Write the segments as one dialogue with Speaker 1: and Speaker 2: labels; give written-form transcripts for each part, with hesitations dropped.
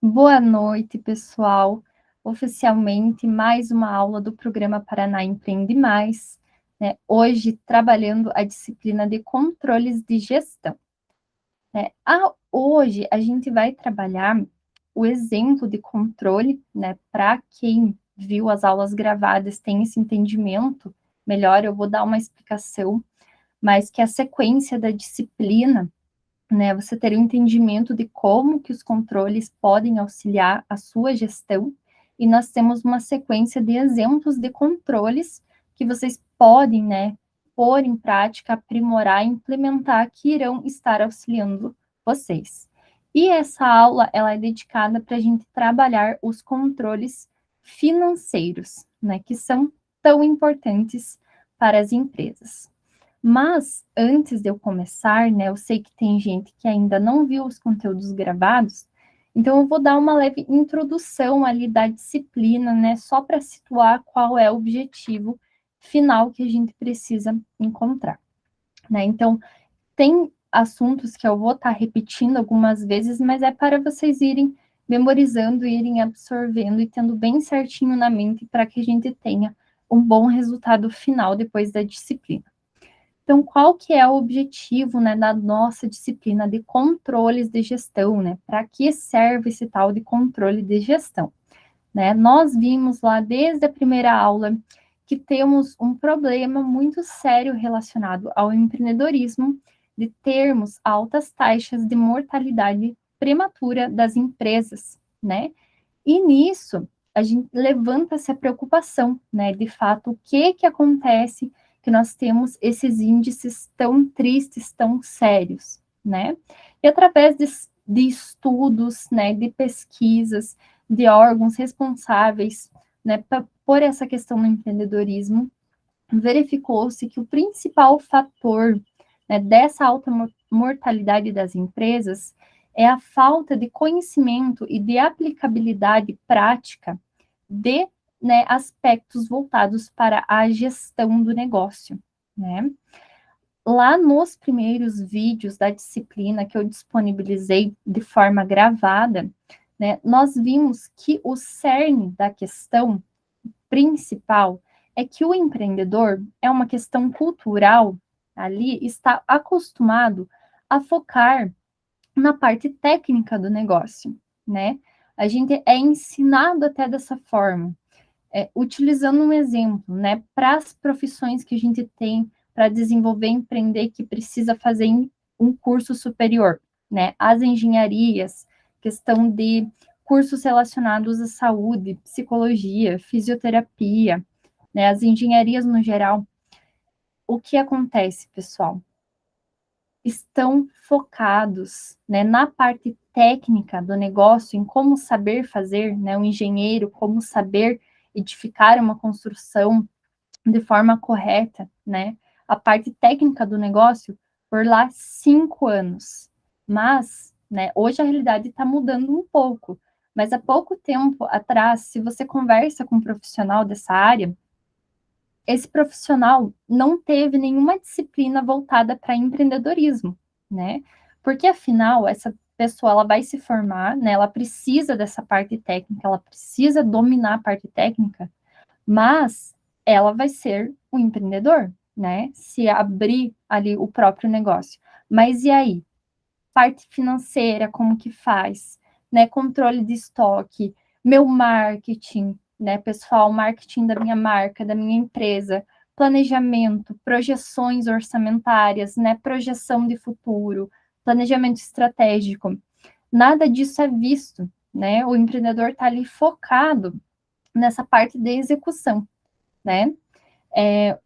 Speaker 1: Boa noite, pessoal. Oficialmente, mais uma aula do programa Paraná Empreende Mais, né? Hoje, trabalhando a disciplina de controles de gestão, né? Hoje, a gente vai trabalhar o exemplo de controle, né? Para quem viu as aulas gravadas, tem esse entendimento melhor, eu vou dar uma explicação, mas que a sequência da disciplina, né, você ter um entendimento de como que os controles podem auxiliar a sua gestão, e nós temos uma sequência de exemplos de controles que vocês podem, né, pôr em prática, aprimorar, implementar, que irão estar auxiliando vocês. E essa aula, ela é dedicada para a gente trabalhar os controles financeiros, né, que são tão importantes para as empresas. Mas antes de eu começar, né, eu sei que tem gente que ainda não viu os conteúdos gravados, então eu vou dar uma leve introdução ali da disciplina, né, só para situar qual é o objetivo final que a gente precisa encontrar, né? Então, tem assuntos que eu vou estar repetindo algumas vezes, mas é para vocês irem memorizando, irem absorvendo e tendo bem certinho na mente para que a gente tenha um bom resultado final depois da disciplina. Então, qual que é o objetivo, né, da nossa disciplina de controles de gestão, né? Para que serve esse tal de controle de gestão, né? Nós vimos lá desde a primeira aula que temos um problema muito sério relacionado ao empreendedorismo, de termos altas taxas de mortalidade prematura das empresas, né? E nisso, a gente levanta essa preocupação, né? De fato, o que acontece que nós temos esses índices tão tristes, tão sérios, né? E através de estudos, né, de pesquisas, de órgãos responsáveis, né, por essa questão do empreendedorismo, verificou-se que o principal fator, né, dessa alta mortalidade das empresas é a falta de conhecimento e de aplicabilidade prática de, né, aspectos voltados para a gestão do negócio, né? Lá nos primeiros vídeos da disciplina que eu disponibilizei de forma gravada, né, nós vimos que o cerne da questão principal é que o empreendedor é uma questão cultural, ali está acostumado a focar na parte técnica do negócio, né? A gente é ensinado até dessa forma, utilizando um exemplo, né? Para as profissões que a gente tem para desenvolver, empreender, que precisa fazer um curso superior, né? As engenharias, questão de cursos relacionados à saúde, psicologia, fisioterapia, né? As engenharias no geral. O que acontece, pessoal? Estão focados, né, na parte técnica do negócio, em como saber fazer, né, um engenheiro, como saber edificar uma construção de forma correta, né, a parte técnica do negócio por lá 5 anos. Mas, né, hoje a realidade está mudando um pouco, mas há pouco tempo atrás, se você conversa com um profissional dessa área, esse profissional não teve nenhuma disciplina voltada para empreendedorismo, né? Porque afinal, essa pessoa ela vai se formar, né? Ela precisa dessa parte técnica, ela precisa dominar a parte técnica, mas ela vai ser um empreendedor, né? Se abrir ali o próprio negócio. Mas e aí? Parte financeira, como que faz? Né? Controle de estoque, meu marketing, né, pessoal, marketing da minha marca, da minha empresa, planejamento, projeções orçamentárias, né, projeção de futuro, planejamento estratégico. Nada disso é visto, né? O empreendedor está ali focado nessa parte de execução, né?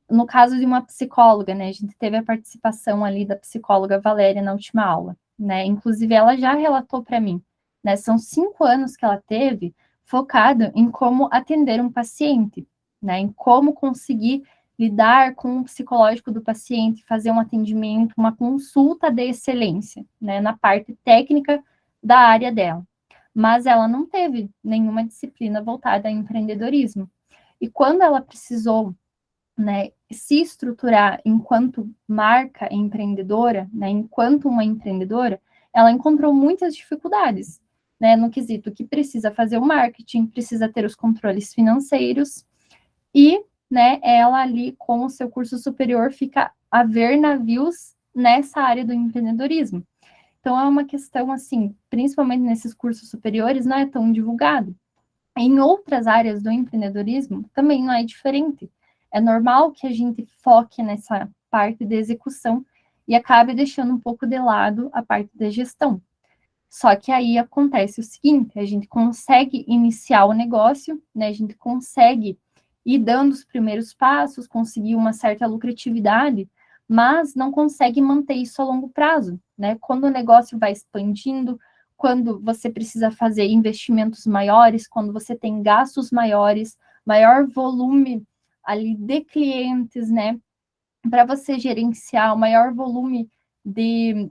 Speaker 1: No caso de uma psicóloga, né, a gente teve a participação ali da psicóloga Valéria na última aula, né, inclusive ela já relatou para mim, né, são 5 anos que ela teve focado em como atender um paciente, né, em como conseguir lidar com o psicológico do paciente, fazer um atendimento, uma consulta de excelência, né, na parte técnica da área dela. Mas ela não teve nenhuma disciplina voltada a empreendedorismo. E quando ela precisou, né, se estruturar enquanto marca empreendedora, né, enquanto uma empreendedora, ela encontrou muitas dificuldades. né, no quesito que precisa fazer o marketing, precisa ter os controles financeiros, e, né, ela ali com o seu curso superior fica a ver navios nessa área do empreendedorismo. Então, é uma questão, assim, principalmente nesses cursos superiores, não é tão divulgado. Em outras áreas do empreendedorismo, também não é diferente. É normal que a gente foque nessa parte de execução e acabe deixando um pouco de lado a parte da gestão. Só que aí acontece o seguinte, a gente consegue iniciar o negócio, né? A gente consegue ir dando os primeiros passos, conseguir uma certa lucratividade, mas não consegue manter isso a longo prazo, né? Quando o negócio vai expandindo, quando você precisa fazer investimentos maiores, quando você tem gastos maiores, maior volume ali de clientes, né? Para você gerenciar o maior volume de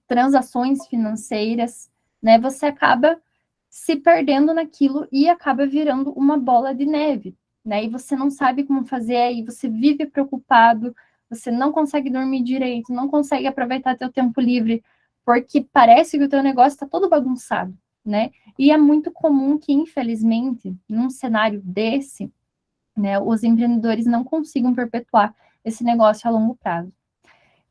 Speaker 1: transações financeiras, né? Você acaba se perdendo naquilo e acaba virando uma bola de neve, né? E você não sabe como fazer, e você vive preocupado, você não consegue dormir direito, não consegue aproveitar teu tempo livre, porque parece que o teu negócio está todo bagunçado, né? E é muito comum que, infelizmente, num cenário desse, né, os empreendedores não consigam perpetuar esse negócio a longo prazo.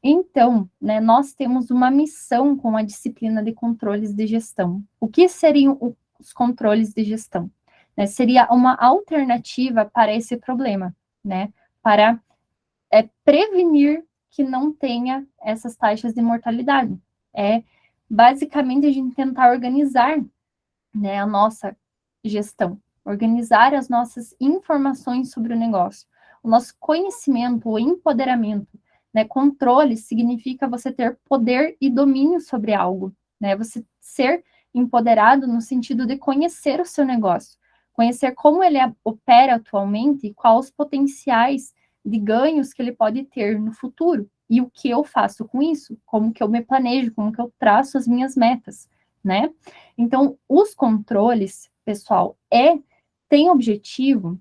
Speaker 1: Então, né, nós temos uma missão com a disciplina de controles de gestão. O que seriam os controles de gestão? Né, seria uma alternativa para esse problema, né, para prevenir que não tenha essas taxas de mortalidade. É basicamente a gente tentar organizar, né, a nossa gestão, organizar as nossas informações sobre o negócio, o nosso conhecimento, o empoderamento, né? Controle significa você ter poder e domínio sobre algo, né? Você ser empoderado no sentido de conhecer o seu negócio, conhecer como ele opera atualmente e quais os potenciais de ganhos que ele pode ter no futuro e o que eu faço com isso, como que eu me planejo, como que eu traço as minhas metas, né? Então, os controles, pessoal, tem objetivo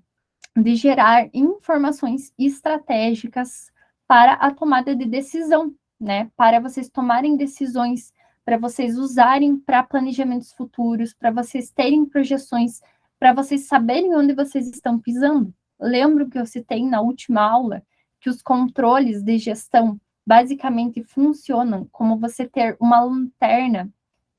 Speaker 1: de gerar informações estratégicas para a tomada de decisão, né? Para vocês tomarem decisões, para vocês usarem para planejamentos futuros, para vocês terem projeções, para vocês saberem onde vocês estão pisando. Lembro que eu citei na última aula que os controles de gestão basicamente funcionam como você ter uma lanterna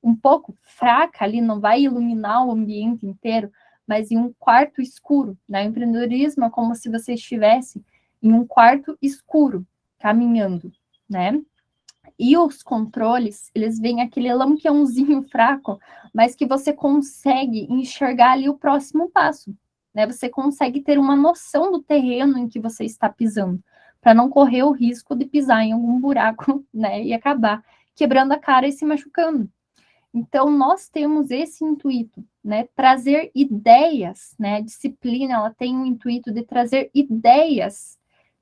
Speaker 1: um pouco fraca ali, não vai iluminar o ambiente inteiro, mas em um quarto escuro. Né? O empreendedorismo é como se você estivesse em um quarto escuro, caminhando, né? E os controles, eles vêm aquele lampiãozinho fraco, mas que você consegue enxergar ali o próximo passo, né? Você consegue ter uma noção do terreno em que você está pisando, para não correr o risco de pisar em algum buraco, né? E acabar quebrando a cara e se machucando. Então, nós temos esse intuito, né? Trazer ideias, né? A disciplina, ela tem o intuito de trazer ideias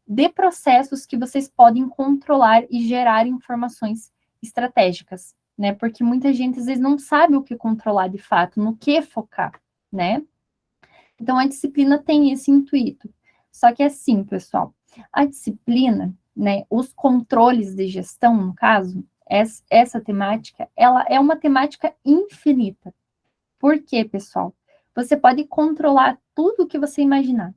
Speaker 1: de processos que vocês podem controlar e gerar informações estratégicas, né? Porque muita gente, às vezes, não sabe o que controlar de fato, no que focar, né? Então, a disciplina tem esse intuito. Só que assim, pessoal, a disciplina, né? Os controles de gestão, no caso, essa temática, ela é uma temática infinita. Por quê, pessoal? Você pode controlar tudo o que você imaginar.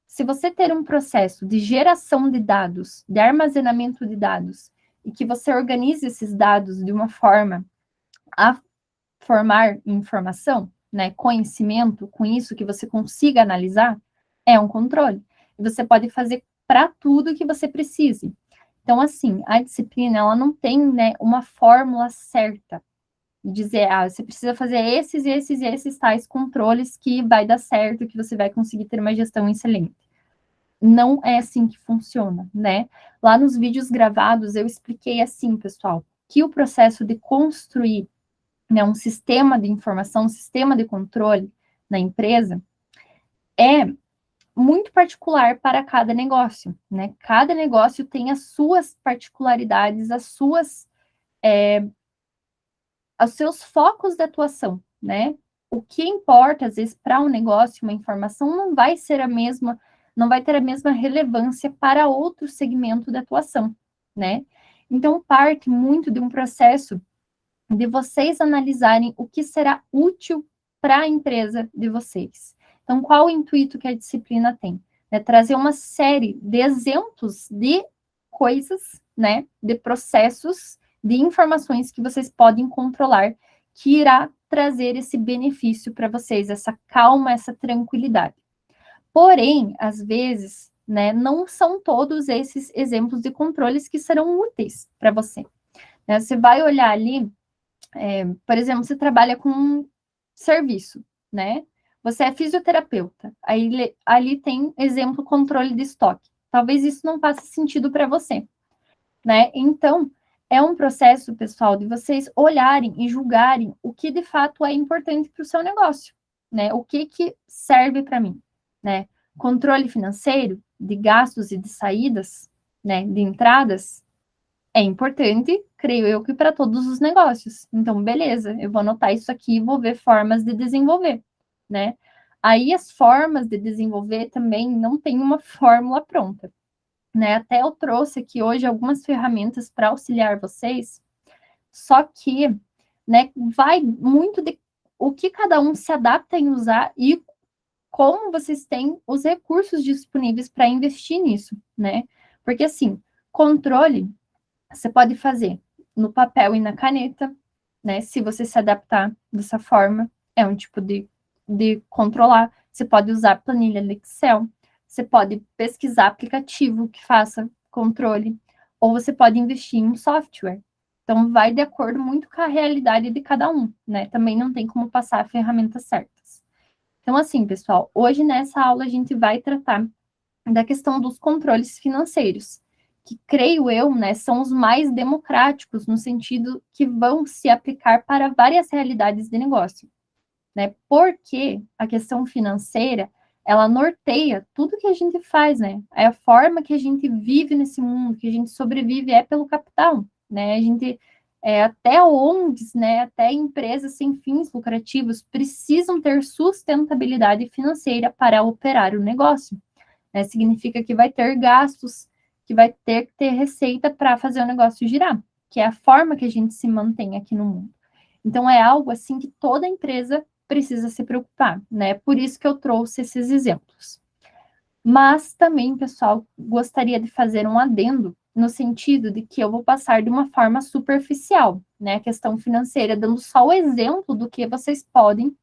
Speaker 1: Se você ter um processo de geração de dados, de armazenamento de dados, e que você organize esses dados de uma forma a formar informação, né, conhecimento, com isso que você consiga analisar, é um controle. E você pode fazer para tudo que você precise. Então, assim, a disciplina, ela não tem, né, uma fórmula certa. Dizer, você precisa fazer esses, esses e esses tais controles que vai dar certo, que você vai conseguir ter uma gestão excelente. Não é assim que funciona, né? Lá nos vídeos gravados, eu expliquei assim, pessoal, que o processo de construir, né, um sistema de informação, um sistema de controle na empresa é muito particular para cada negócio, né? Cada negócio tem as suas particularidades, os seus focos de atuação, né? O que importa, às vezes, para um negócio, uma informação, não vai ser a mesma, não vai ter a mesma relevância para outro segmento de atuação, né? Então, parte muito de um processo de vocês analisarem o que será útil para a empresa de vocês. Então, qual o intuito que a disciplina tem? É trazer uma série de exemplos de coisas, né, de processos, de informações que vocês podem controlar, que irá trazer esse benefício para vocês, essa calma, essa tranquilidade. Porém, às vezes, né, não são todos esses exemplos de controles que serão úteis para você. Né? Você vai olhar ali, por exemplo, você trabalha com um serviço, né? Você é fisioterapeuta, aí ali tem exemplo controle de estoque. Talvez isso não faça sentido para você, né? Então, é um processo, pessoal, de vocês olharem e julgarem o que de fato é importante para o seu negócio, né? O que serve para mim, né? Controle financeiro de gastos e de saídas, né? De entradas, é importante, creio eu, que para todos os negócios. Então, beleza, eu vou anotar isso aqui e vou ver formas de desenvolver, né? Aí as formas de desenvolver também não tem uma fórmula pronta, né? Até eu trouxe aqui hoje algumas ferramentas para auxiliar vocês, só que, né, vai muito de o que cada um se adapta em usar e como vocês têm os recursos disponíveis para investir nisso, né? Porque assim, controle você pode fazer no papel e na caneta, né? Se você se adaptar dessa forma, é um tipo de controlar. Você pode usar planilha no Excel, você pode pesquisar aplicativo que faça controle, ou você pode investir em um software. Então, vai de acordo muito com a realidade de cada um, né? Também não tem como passar ferramentas certas. Então, assim, pessoal, hoje nessa aula a gente vai tratar da questão dos controles financeiros, que creio eu, né, são os mais democráticos no sentido que vão se aplicar para várias realidades de negócio, né? Porque a questão financeira, ela norteia tudo que a gente faz, né? É a forma que a gente vive nesse mundo, que a gente sobrevive é pelo capital, né? A gente até ONGs, né, até empresas sem fins lucrativos precisam ter sustentabilidade financeira para operar o negócio, né? Significa que vai ter gastos, que vai ter que ter receita para fazer o negócio girar, que é a forma que a gente se mantém aqui no mundo. Então, é algo assim que toda empresa precisa se preocupar, né? Por isso que eu trouxe esses exemplos. Mas também, pessoal, gostaria de fazer um adendo no sentido de que eu vou passar de uma forma superficial, né? A questão financeira, dando só o exemplo do que vocês podem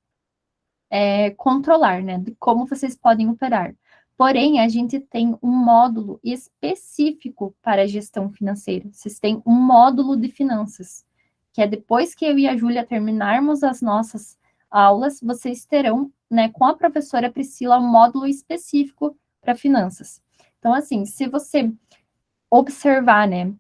Speaker 1: controlar, né? De como vocês podem operar. Porém, a gente tem um módulo específico para a gestão financeira. Vocês têm um módulo de finanças, que é depois que eu e a Júlia terminarmos as nossas aulas, vocês terão, né, com a professora Priscila, um módulo específico para finanças. Então, assim, se você observar, né,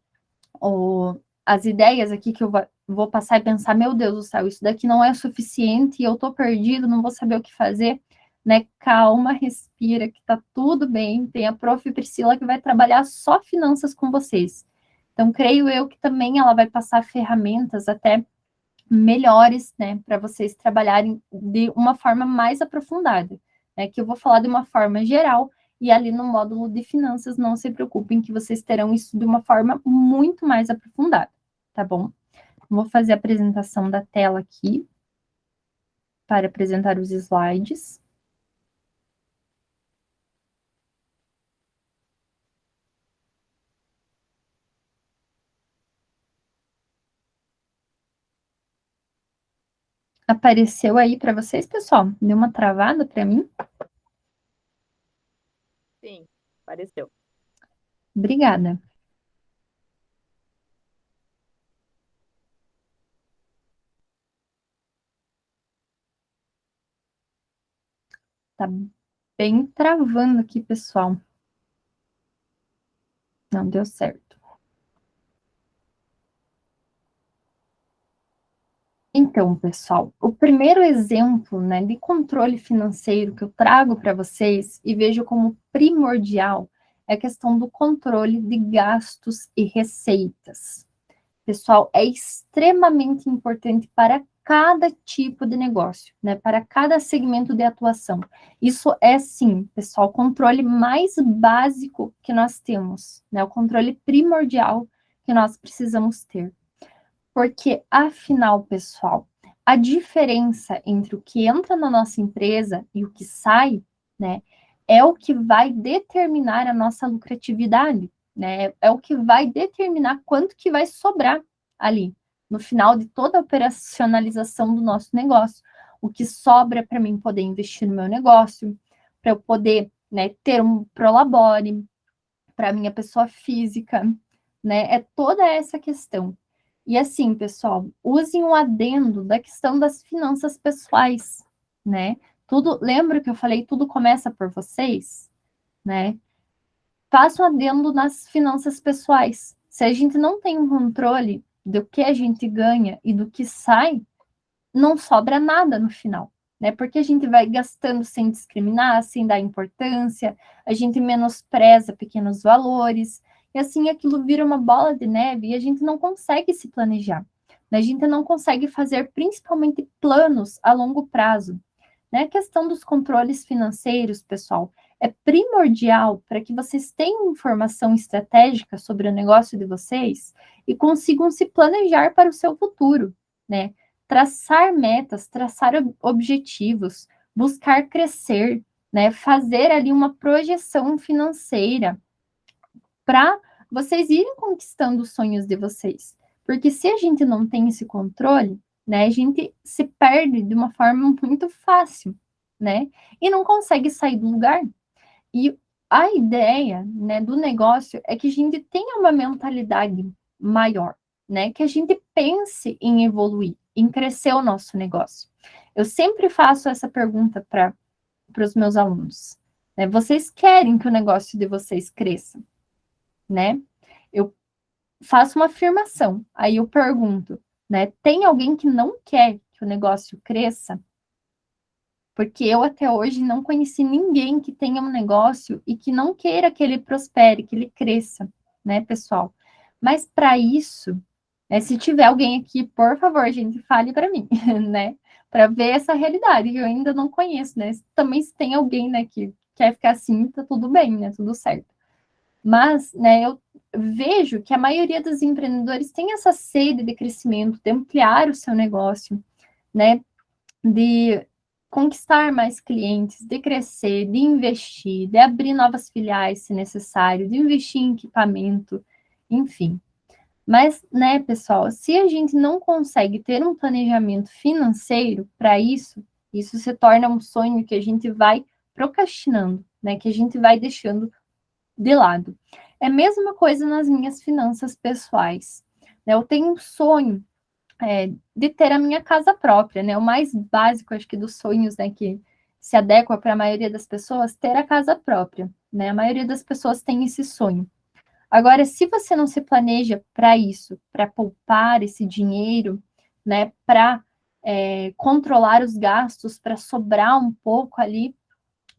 Speaker 1: as ideias aqui que eu vou passar e pensar, meu Deus do céu, isso daqui não é suficiente, eu tô perdido, não vou saber o que fazer, né? Calma, respira, que tá tudo bem. Tem a Prof. Priscila que vai trabalhar só finanças com vocês. Então, creio eu que também ela vai passar ferramentas até melhores, né, para vocês trabalharem de uma forma mais aprofundada, né, que eu vou falar de uma forma geral, e ali no módulo de finanças, não se preocupem que vocês terão isso de uma forma muito mais aprofundada, tá bom? Vou fazer a apresentação da tela aqui, para apresentar os slides. Apareceu aí para vocês, pessoal? Deu uma travada para mim?
Speaker 2: Sim, apareceu.
Speaker 1: Obrigada. Tá bem travando aqui, pessoal. Não deu certo. Então, pessoal, o primeiro exemplo, né, de controle financeiro que eu trago para vocês e vejo como primordial é a questão do controle de gastos e receitas. Pessoal, é extremamente importante para cada tipo de negócio, né, para cada segmento de atuação. Isso é, sim, pessoal, o controle mais básico que nós temos, né, o controle primordial que nós precisamos ter. Porque, afinal, pessoal, a diferença entre o que entra na nossa empresa e o que sai, né, é o que vai determinar a nossa lucratividade, né? É o que vai determinar quanto que vai sobrar ali, no final de toda a operacionalização do nosso negócio. O que sobra para mim poder investir no meu negócio, para eu poder, né, ter um prolabore, para minha pessoa física, né? É toda essa questão. E assim, pessoal, usem um adendo da questão das finanças pessoais, né? Tudo, lembra que eu falei, tudo começa por vocês, né? Faça um adendo nas finanças pessoais. Se a gente não tem um controle do que a gente ganha e do que sai, não sobra nada no final, né? Porque a gente vai gastando sem discriminar, sem dar importância, a gente menospreza pequenos valores, e assim aquilo vira uma bola de neve e a gente não consegue se planejar, né? A gente não consegue fazer principalmente planos a longo prazo, né? A questão dos controles financeiros, pessoal, é primordial para que vocês tenham informação estratégica sobre o negócio de vocês e consigam se planejar para o seu futuro, né? Traçar metas, traçar objetivos, buscar crescer, né? Fazer ali uma projeção financeira para vocês irem conquistando os sonhos de vocês. Porque se a gente não tem esse controle, né, a gente se perde de uma forma muito fácil, né? E não consegue sair do lugar. E a ideia, né, do negócio é que a gente tenha uma mentalidade maior, né? Que a gente pense em evoluir, em crescer o nosso negócio. Eu sempre faço essa pergunta para os meus alunos, né? Vocês querem que o negócio de vocês cresça, né? Eu faço uma afirmação, aí eu pergunto, né? Tem alguém que não quer que o negócio cresça? Porque eu até hoje não conheci ninguém que tenha um negócio e que não queira que ele prospere, que ele cresça, né, pessoal? Mas para isso, né, se tiver alguém aqui, por favor, gente, fale para mim, né? Para ver essa realidade que eu ainda não conheço, né? Também se tem alguém, né, que quer ficar assim, tá tudo bem, né? Tudo certo. Mas, né, eu vejo que a maioria dos empreendedores tem essa sede de crescimento, de ampliar o seu negócio, né? De conquistar mais clientes, de crescer, de investir, de abrir novas filiais, se necessário, de investir em equipamento, enfim. Mas, né, pessoal, se a gente não consegue ter um planejamento financeiro para isso, isso se torna um sonho que a gente vai procrastinando, né, que a gente vai deixando de lado. É a mesma coisa nas minhas finanças pessoais. Né? Eu tenho um sonho de ter a minha casa própria, né? O mais básico, acho que, dos sonhos, né, que se adequa para a maioria das pessoas, ter a casa própria, né? A maioria das pessoas tem esse sonho. Agora, se você não se planeja para isso, para poupar esse dinheiro, né, para controlar os gastos, para sobrar um pouco ali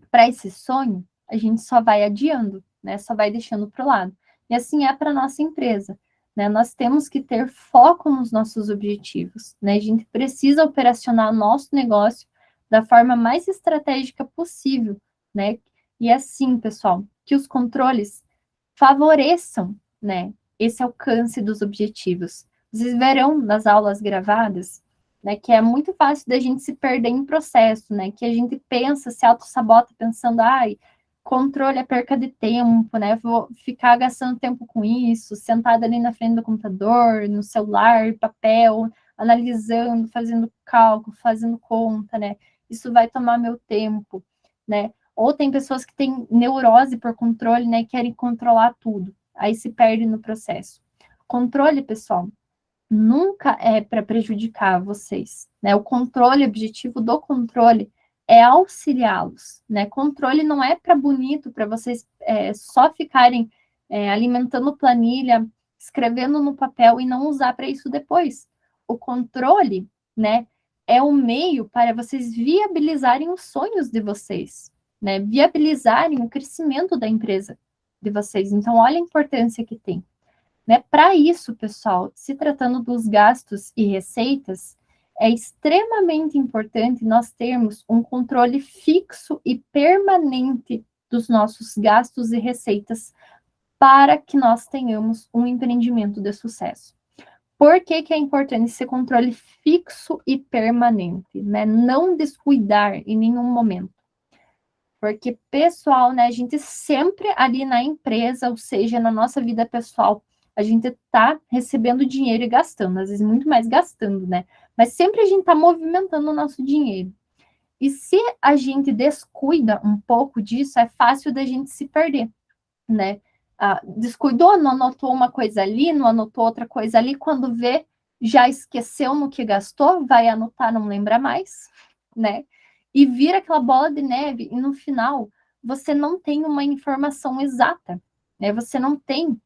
Speaker 1: para esse sonho, a gente só vai adiando, né? Só vai deixando para o lado. E assim é para nossa empresa, né? Nós temos que ter foco nos nossos objetivos, né? A gente precisa operacionar o nosso negócio da forma mais estratégica possível, né? E assim, pessoal, que os controles favoreçam, né, esse alcance dos objetivos. Vocês verão nas aulas gravadas, né, que é muito fácil da gente se perder em processo, né, que a gente pensa, se auto-sabota pensando, ai, controle é perca de tempo, né, vou ficar gastando tempo com isso, sentada ali na frente do computador, no celular, papel, analisando, fazendo cálculo, fazendo conta, né, isso vai tomar meu tempo, né, ou tem pessoas que têm neurose por controle, né, e querem controlar tudo, aí se perde no processo. Controle, pessoal, nunca é para prejudicar vocês, né? O controle, o objetivo do controle é auxiliá-los, né? Controle não é para bonito, para vocês só ficarem alimentando planilha, escrevendo no papel e não usar para isso depois. O controle, né, é um meio para vocês viabilizarem os sonhos de vocês, né? Viabilizarem o crescimento da empresa de vocês. Então, olha a importância que tem. Né? Para isso, pessoal, se tratando dos gastos e receitas, é extremamente importante nós termos um controle fixo e permanente dos nossos gastos e receitas para que nós tenhamos um empreendimento de sucesso. Por que que é importante esse controle fixo e permanente, né? Não descuidar em nenhum momento. Porque, pessoal, né, a gente sempre ali na empresa, ou seja, na nossa vida pessoal, a gente está recebendo dinheiro e gastando, às vezes muito mais gastando, né? Mas sempre a gente está movimentando o nosso dinheiro. E se a gente descuida um pouco disso, é fácil da gente se perder, né? Descuidou, não anotou uma coisa ali, não anotou outra coisa ali, quando vê, já esqueceu no que gastou, vai anotar, não lembra mais, né? E vira aquela bola de neve, e no final você não tem uma informação exata, né? Você não tem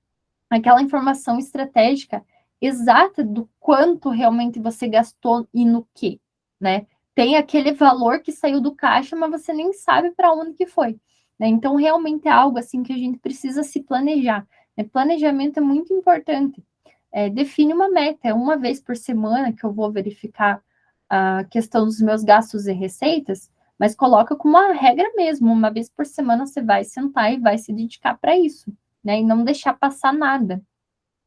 Speaker 1: aquela informação estratégica exata do quanto realmente você gastou e no que, né? Tem aquele valor que saiu do caixa, mas você nem sabe para onde que foi, né? Então, realmente é algo assim que a gente precisa se planejar, né? Planejamento é muito importante. Define uma meta, é uma vez por semana que eu vou verificar a questão dos meus gastos e receitas, mas coloca como uma regra mesmo, uma vez por semana você vai sentar e vai se dedicar para isso, né? E não deixar passar nada,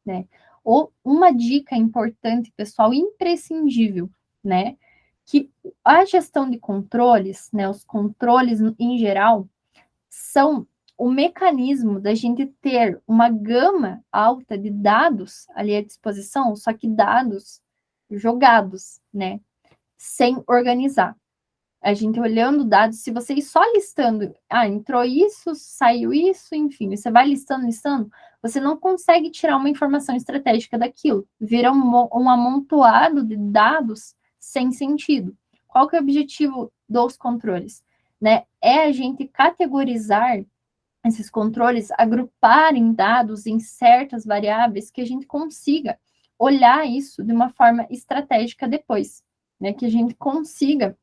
Speaker 1: né? Ou uma dica importante, pessoal, imprescindível, né? Que a gestão de controles, né? Os controles em geral, são o mecanismo da gente ter uma gama alta de dados ali à disposição, só que dados jogados, né? Sem organizar. A gente olhando dados, se você ir só listando, entrou isso, saiu isso, enfim, você vai listando, você não consegue tirar uma informação estratégica daquilo. Vira um amontoado de dados sem sentido. Qual que é o objetivo dos controles? Né? É a gente categorizar esses controles, agrupar em dados em certas variáveis que a gente consiga olhar isso de uma forma estratégica depois, né? Que a gente consiga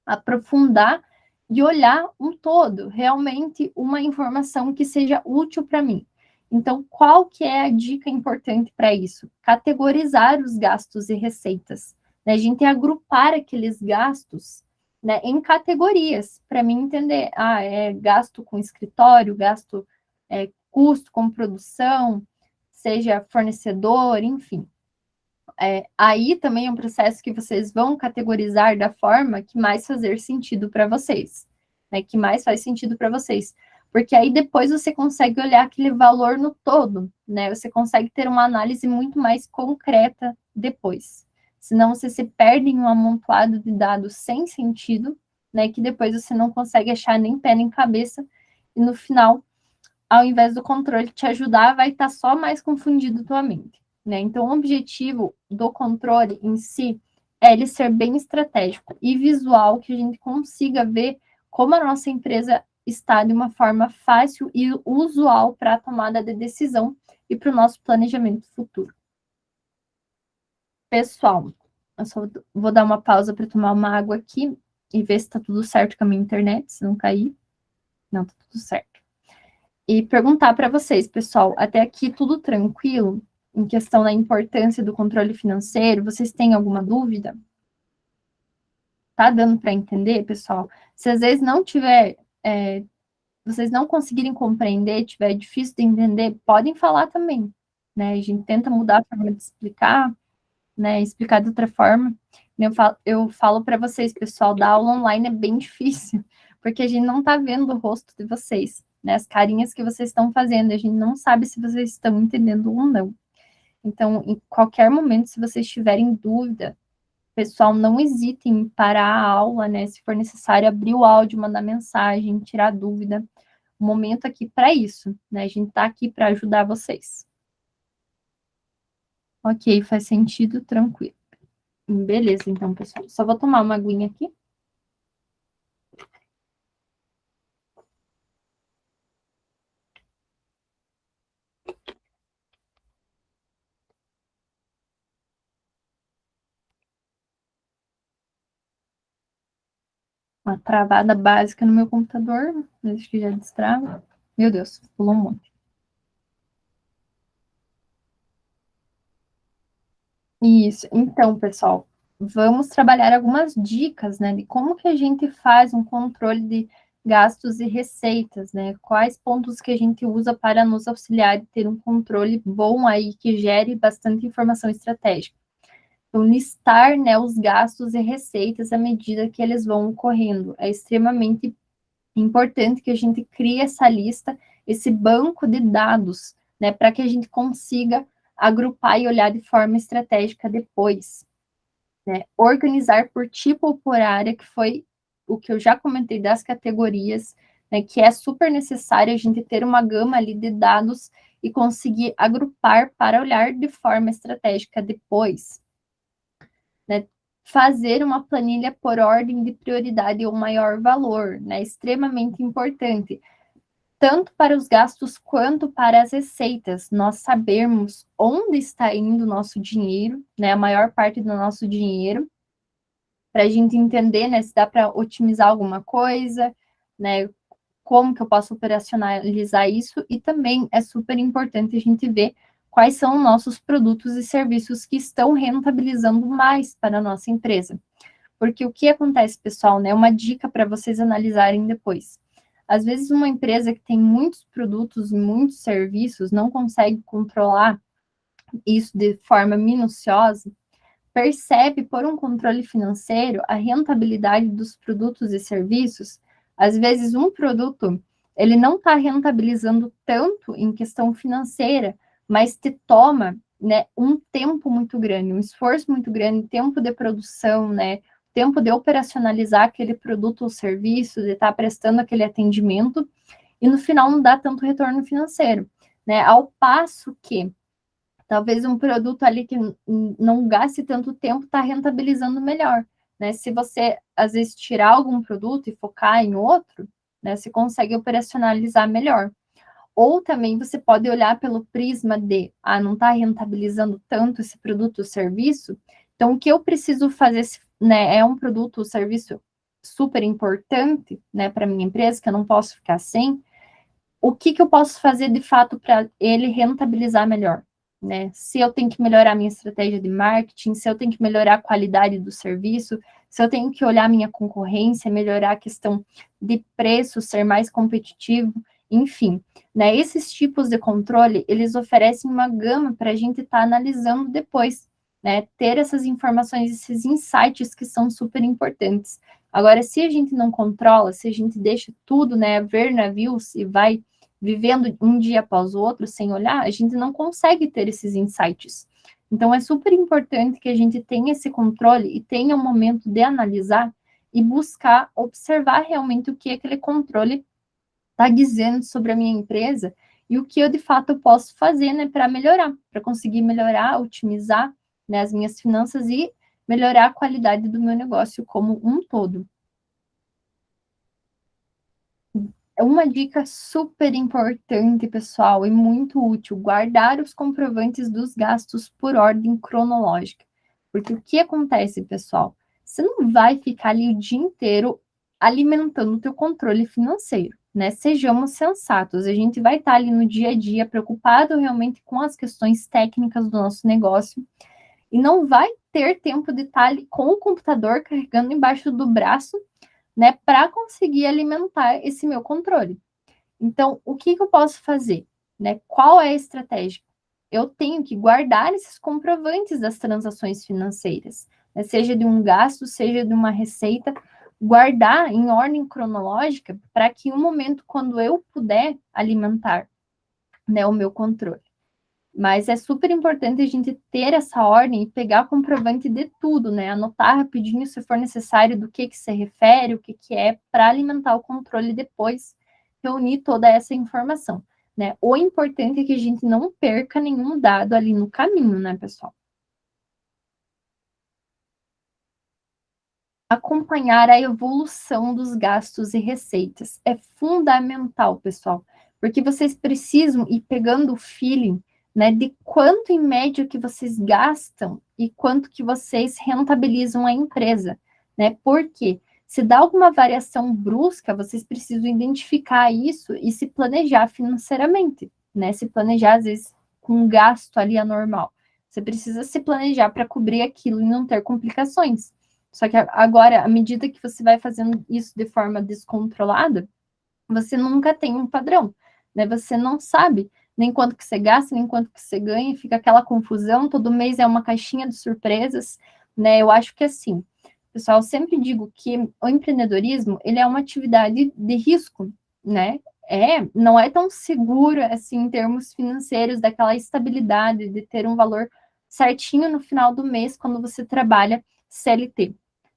Speaker 1: aprofundar e olhar um todo, realmente uma informação que seja útil para mim. Então, qual que é a dica importante para isso? Categorizar os gastos e receitas. Né? A gente agrupar aqueles gastos, né, em categorias, para mim entender, é gasto com escritório, gasto custo com produção, seja fornecedor, enfim. Aí também é um processo que vocês vão categorizar da forma que mais fazer sentido para vocês, né? Que mais faz sentido para vocês. Porque aí depois você consegue olhar aquele valor no todo, né? Você consegue ter uma análise muito mais concreta depois. Senão você se perde em um amontoado de dados sem sentido, né? Que depois você não consegue achar nem pé nem cabeça. E no final, ao invés do controle te ajudar, vai estar só mais confundido tua mente, né? Então, o objetivo do controle em si é ele ser bem estratégico e visual, que a gente consiga ver como a nossa empresa está de uma forma fácil e usual para a tomada de decisão e para o nosso planejamento futuro. Pessoal, eu só vou dar uma pausa para tomar uma água aqui e ver se está tudo certo com a minha internet, se não cair. Não, está tudo certo. E perguntar para vocês, pessoal, até aqui tudo tranquilo em questão da importância do controle financeiro? Vocês têm alguma dúvida? Tá dando para entender, pessoal? Se às vezes não tiver, vocês não conseguirem compreender, tiver difícil de entender, podem falar também, né? A gente tenta mudar a forma de explicar, né? Explicar de outra forma. Eu falo para vocês, pessoal, da aula online é bem difícil, porque a gente não está vendo o rosto de vocês, né? As carinhas que vocês estão fazendo, a gente não sabe se vocês estão entendendo ou não. Então, em qualquer momento, se vocês tiverem dúvida, pessoal, não hesitem em parar a aula, né? Se for necessário, abrir o áudio, mandar mensagem, tirar dúvida. O momento aqui para isso, né? A gente está aqui para ajudar vocês. Ok, faz sentido, tranquilo. Beleza, então, pessoal. Só vou tomar uma aguinha aqui. Uma travada básica no meu computador. Acho que já destrava. Meu Deus, pulou um monte. Isso. Então, pessoal, vamos trabalhar algumas dicas, né, de como que a gente faz um controle gastos e receitas, né? Quais pontos que a gente usa para nos auxiliar e ter um controle bom aí que gere bastante informação estratégica. Então, listar, né, os gastos e receitas à medida que eles vão ocorrendo. É extremamente importante que a gente crie essa lista, esse banco de dados, né, para que a gente consiga agrupar e olhar de forma estratégica depois. Né? Organizar por tipo ou por área, que foi o que eu já comentei das categorias, né, que é super necessário a gente ter uma gama ali de dados e conseguir agrupar para olhar de forma estratégica depois. Né? Fazer uma planilha por ordem de prioridade ou maior valor, né? Extremamente importante, tanto para os gastos quanto para as receitas. Nós sabermos onde está indo o nosso dinheiro, né? A maior parte do nosso dinheiro, para a gente entender, né, se dá para otimizar alguma coisa, né, como que eu posso operacionalizar isso, e também é super importante a gente ver quais são os nossos produtos e serviços que estão rentabilizando mais para a nossa empresa. Porque o que acontece, pessoal, né, uma dica para vocês analisarem depois. Às vezes uma empresa que tem muitos produtos e muitos serviços não consegue controlar isso de forma minuciosa, percebe por um controle financeiro a rentabilidade dos produtos e serviços. Às vezes um produto ele não está rentabilizando tanto em questão financeira, mas te toma, né, um tempo muito grande, um esforço muito grande, tempo de produção, né, tempo de operacionalizar aquele produto ou serviço, de estar prestando aquele atendimento, e no final não dá tanto retorno financeiro, né? Ao passo que talvez um produto ali que não gaste tanto tempo está rentabilizando melhor, né? Se você, às vezes, tirar algum produto e focar em outro, né, você consegue operacionalizar melhor. Ou também você pode olhar pelo prisma de, não está rentabilizando tanto esse produto ou serviço, então o que eu preciso fazer, né, é um produto ou serviço super importante, né, para minha empresa, que eu não posso ficar sem, o que eu posso fazer de fato para ele rentabilizar melhor, né? Se eu tenho que melhorar minha estratégia de marketing, se eu tenho que melhorar a qualidade do serviço, se eu tenho que olhar minha concorrência, melhorar a questão de preço, ser mais competitivo, enfim, né? Esses tipos de controle, eles oferecem uma gama para a gente estar analisando depois, né? Ter essas informações, esses insights que são super importantes. Agora, se a gente não controla, se a gente deixa tudo, né, ver navios e vai vivendo um dia após o outro sem olhar, a gente não consegue ter esses insights. Então, é super importante que a gente tenha esse controle e tenha um momento de analisar e buscar observar realmente o que aquele controle está dizendo sobre a minha empresa e o que eu, de fato, posso fazer, né, para melhorar, para conseguir melhorar, otimizar, né, as minhas finanças e melhorar a qualidade do meu negócio como um todo. Uma dica super importante, pessoal, e muito útil: guardar os comprovantes dos gastos por ordem cronológica. Porque o que acontece, pessoal? Você não vai ficar ali o dia inteiro alimentando o teu controle financeiro, né? Sejamos sensatos, a gente vai estar ali no dia a dia preocupado realmente com as questões técnicas do nosso negócio e não vai ter tempo de estar ali com o computador carregando embaixo do braço, né, para conseguir alimentar esse meu controle. Então, o que eu posso fazer? Né? Qual é a estratégia? Eu tenho que guardar esses comprovantes das transações financeiras, né? Seja de um gasto, seja de uma receita, guardar em ordem cronológica para que um momento, quando eu puder alimentar, né, o meu controle. Mas é super importante a gente ter essa ordem e pegar comprovante de tudo, né? Anotar rapidinho, se for necessário, do que se refere, o que é, para alimentar o controle depois, reunir toda essa informação, né? O importante é que a gente não perca nenhum dado ali no caminho, né, pessoal? Acompanhar a evolução dos gastos e receitas é fundamental, pessoal, porque vocês precisam ir pegando o feeling, né, de quanto em média que vocês gastam e quanto que vocês rentabilizam a empresa, né? Porque se dá alguma variação brusca, vocês precisam identificar isso e se planejar financeiramente, né? Se planejar às vezes com um gasto ali anormal. Você precisa se planejar para cobrir aquilo e não ter complicações. Só que agora, à medida que você vai fazendo isso de forma descontrolada, você nunca tem um padrão, né? Você não sabe nem quanto que você gasta, nem quanto que você ganha, fica aquela confusão, todo mês é uma caixinha de surpresas, né? Eu acho que assim, pessoal, eu sempre digo que o empreendedorismo, ele é uma atividade de risco, né? Não é tão seguro assim em termos financeiros, daquela estabilidade de ter um valor certinho no final do mês quando você trabalha CLT,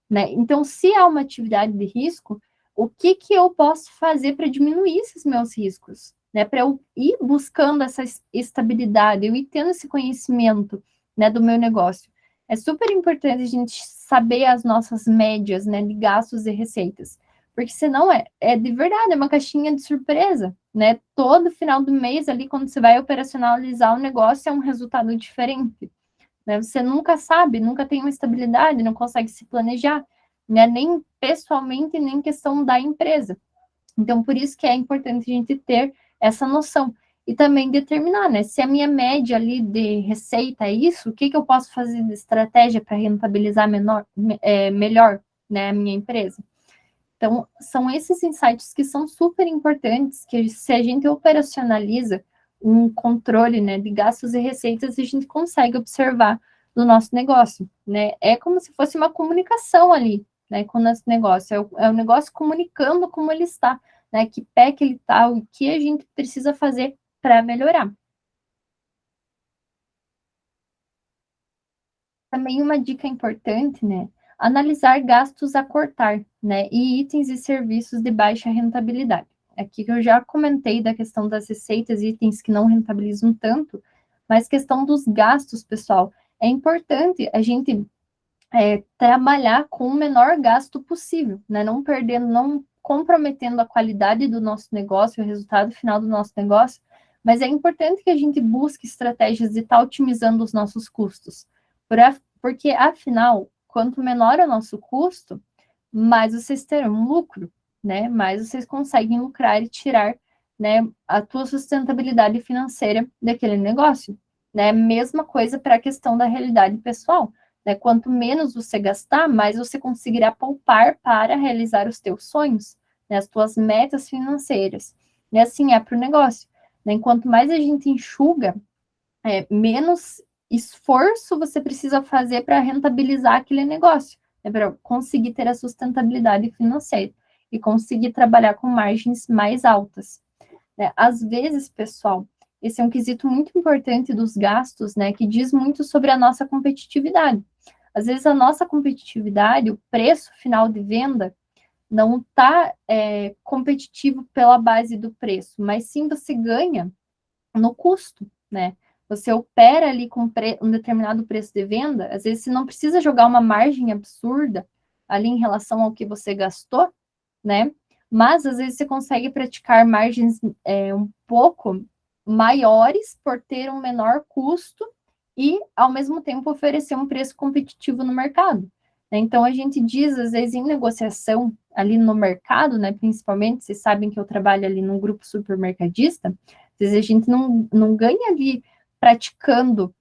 Speaker 1: né? Então, se há uma atividade de risco, o que que eu posso fazer para diminuir esses meus riscos, né? Para eu ir buscando essa estabilidade, eu ir tendo esse conhecimento, né, do meu negócio. É super importante a gente saber as nossas médias, né, de gastos e receitas, porque senão é de verdade, é uma caixinha de surpresa, né? Todo final do mês ali, quando você vai operacionalizar o negócio, é um resultado diferente, né? Você nunca sabe, nunca tem uma estabilidade, não consegue se planejar, né? Nem pessoalmente, nem em questão da empresa. Então, por isso que é importante a gente ter essa noção. E também determinar, né? Se a minha média ali de receita é isso, o que, que eu posso fazer de estratégia para rentabilizar melhor, né, a minha empresa? Então, são esses insights que são super importantes, que se a gente operacionaliza um controle, né, de gastos e receitas, a gente consegue observar no nosso negócio, né? É como se fosse uma comunicação ali, né, com o nosso negócio. É o negócio comunicando como ele está, né? Que pé que ele está, o que a gente precisa fazer para melhorar. Também uma dica importante, né? Analisar gastos a cortar, né? E itens e serviços de baixa rentabilidade. Aqui que eu já comentei da questão das receitas e itens que não rentabilizam tanto, mas questão dos gastos, pessoal, é importante a gente trabalhar com o menor gasto possível, né? Não perdendo, não comprometendo a qualidade do nosso negócio, o resultado final do nosso negócio, mas é importante que a gente busque estratégias de estar otimizando os nossos custos, porque afinal, quanto menor é o nosso custo, mais vocês terão lucro, né? Mais vocês conseguem lucrar e tirar, né, a tua sustentabilidade financeira daquele negócio, né? Mesma coisa para a questão da realidade pessoal, né? Quanto menos você gastar, mais você conseguirá poupar para realizar os teus sonhos, né? As tuas metas financeiras. E assim é para o negócio, né? Enquanto mais a gente enxuga, menos esforço você precisa fazer para rentabilizar aquele negócio, né, para conseguir ter a sustentabilidade financeira e conseguir trabalhar com margens mais altas, né? Às vezes, pessoal, esse é um quesito muito importante dos gastos, né, que diz muito sobre a nossa competitividade. Às vezes, a nossa competitividade, o preço final de venda, não está competitivo pela base do preço, mas sim você ganha no custo, né? Você opera ali com um determinado preço de venda, às vezes você não precisa jogar uma margem absurda ali em relação ao que você gastou, né? Mas às vezes você consegue praticar margens um pouco maiores por ter um menor custo e, ao mesmo tempo, oferecer um preço competitivo no mercado, né? Então, a gente diz, às vezes, em negociação ali no mercado, né? Principalmente, vocês sabem que eu trabalho ali num grupo supermercadista, às vezes a gente não ganha ali praticando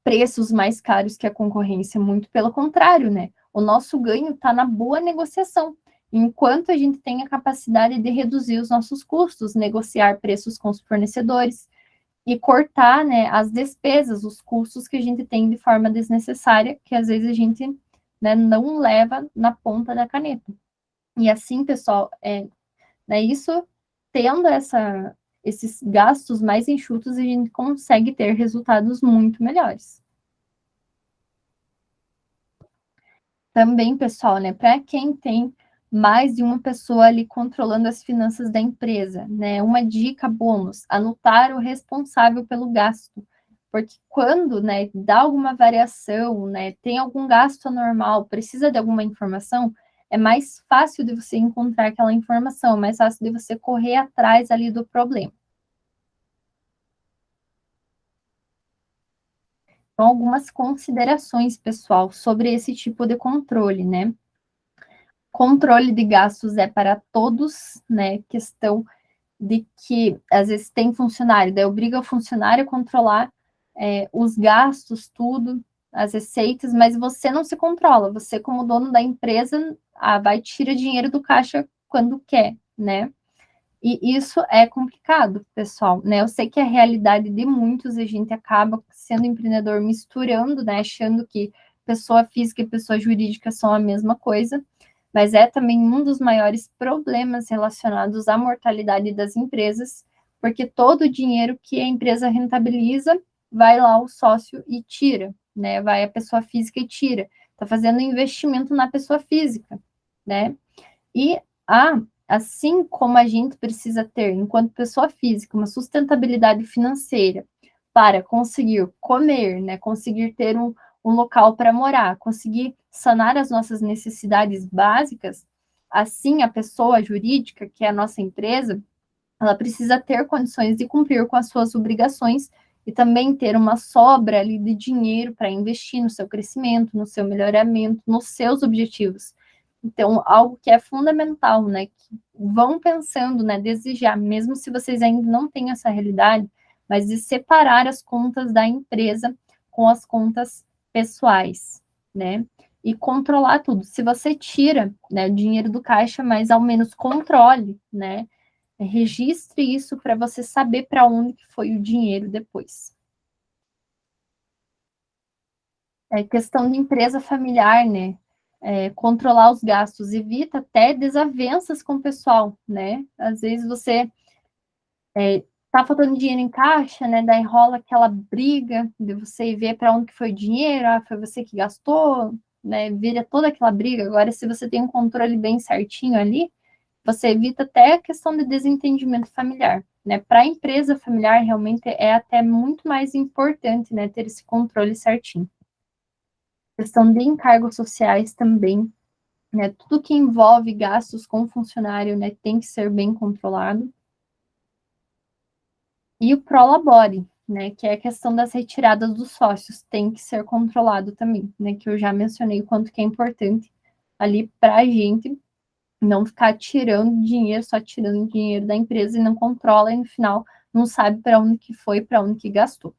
Speaker 1: preços mais caros que a concorrência, muito pelo contrário, né? O nosso ganho está na boa negociação, enquanto a gente tem a capacidade de reduzir os nossos custos, negociar preços com os fornecedores e cortar, né, as despesas, os custos que a gente tem de forma desnecessária, que às vezes a gente, né, não leva na ponta da caneta. E assim, pessoal, isso tendo esses gastos mais enxutos, a gente consegue ter resultados muito melhores. Também, pessoal, né, para quem tem mais de uma pessoa ali controlando as finanças da empresa, né, uma dica bônus, anotar o responsável pelo gasto, porque quando, né, dá alguma variação, né, tem algum gasto anormal, precisa de alguma informação, é mais fácil de você encontrar aquela informação, mais fácil de você correr atrás ali do problema. Então, algumas considerações, pessoal, sobre esse tipo de controle, né? Controle de gastos é para todos, né? Questão de que às vezes tem funcionário, daí obriga o funcionário a controlar os gastos, tudo. as receitas, mas você não se controla. Você, como dono da empresa, vai tirar dinheiro do caixa quando quer, né? E isso é complicado, pessoal, né? Eu sei que é a realidade de muitos, a gente acaba sendo empreendedor misturando, né? Achando que pessoa física e pessoa jurídica são a mesma coisa, mas é também um dos maiores problemas relacionados à mortalidade das empresas, porque todo o dinheiro que a empresa rentabiliza vai lá o sócio e tira, né? Vai a pessoa física e tira. Está fazendo investimento na pessoa física, né? E assim como a gente precisa ter, enquanto pessoa física, uma sustentabilidade financeira para conseguir comer, né, conseguir ter um local para morar, conseguir sanar as nossas necessidades básicas, assim a pessoa jurídica, que é a nossa empresa, ela precisa ter condições de cumprir com as suas obrigações e também ter uma sobra ali de dinheiro para investir no seu crescimento, no seu melhoramento, nos seus objetivos. Então, algo que é fundamental, né? Que vão pensando, né? Desejar, mesmo se vocês ainda não têm essa realidade, mas de separar as contas da empresa com as contas pessoais, né? E controlar tudo. Se você tira, né, o dinheiro do caixa, mas ao menos controle, né? Registre isso para você saber para onde que foi o dinheiro depois. É questão de empresa familiar, né? Controlar os gastos, evita até desavenças com o pessoal, né? Às vezes você tá faltando dinheiro em caixa, né? Daí rola aquela briga de você ver para onde que foi o dinheiro, foi você que gastou, né? Vira toda aquela briga. Agora, se você tem um controle bem certinho ali, você evita até a questão de desentendimento familiar, né? Para a empresa familiar, realmente é até muito mais importante, né? Ter esse controle certinho. Questão de encargos sociais também, né? Tudo que envolve gastos com funcionário, né, tem que ser bem controlado. E o prolabore, né, que é a questão das retiradas dos sócios, tem que ser controlado também, né, que eu já mencionei o quanto que é importante ali para a gente não ficar tirando dinheiro, só tirando dinheiro da empresa e não controla e no final não sabe para onde que foi, para onde que gastou.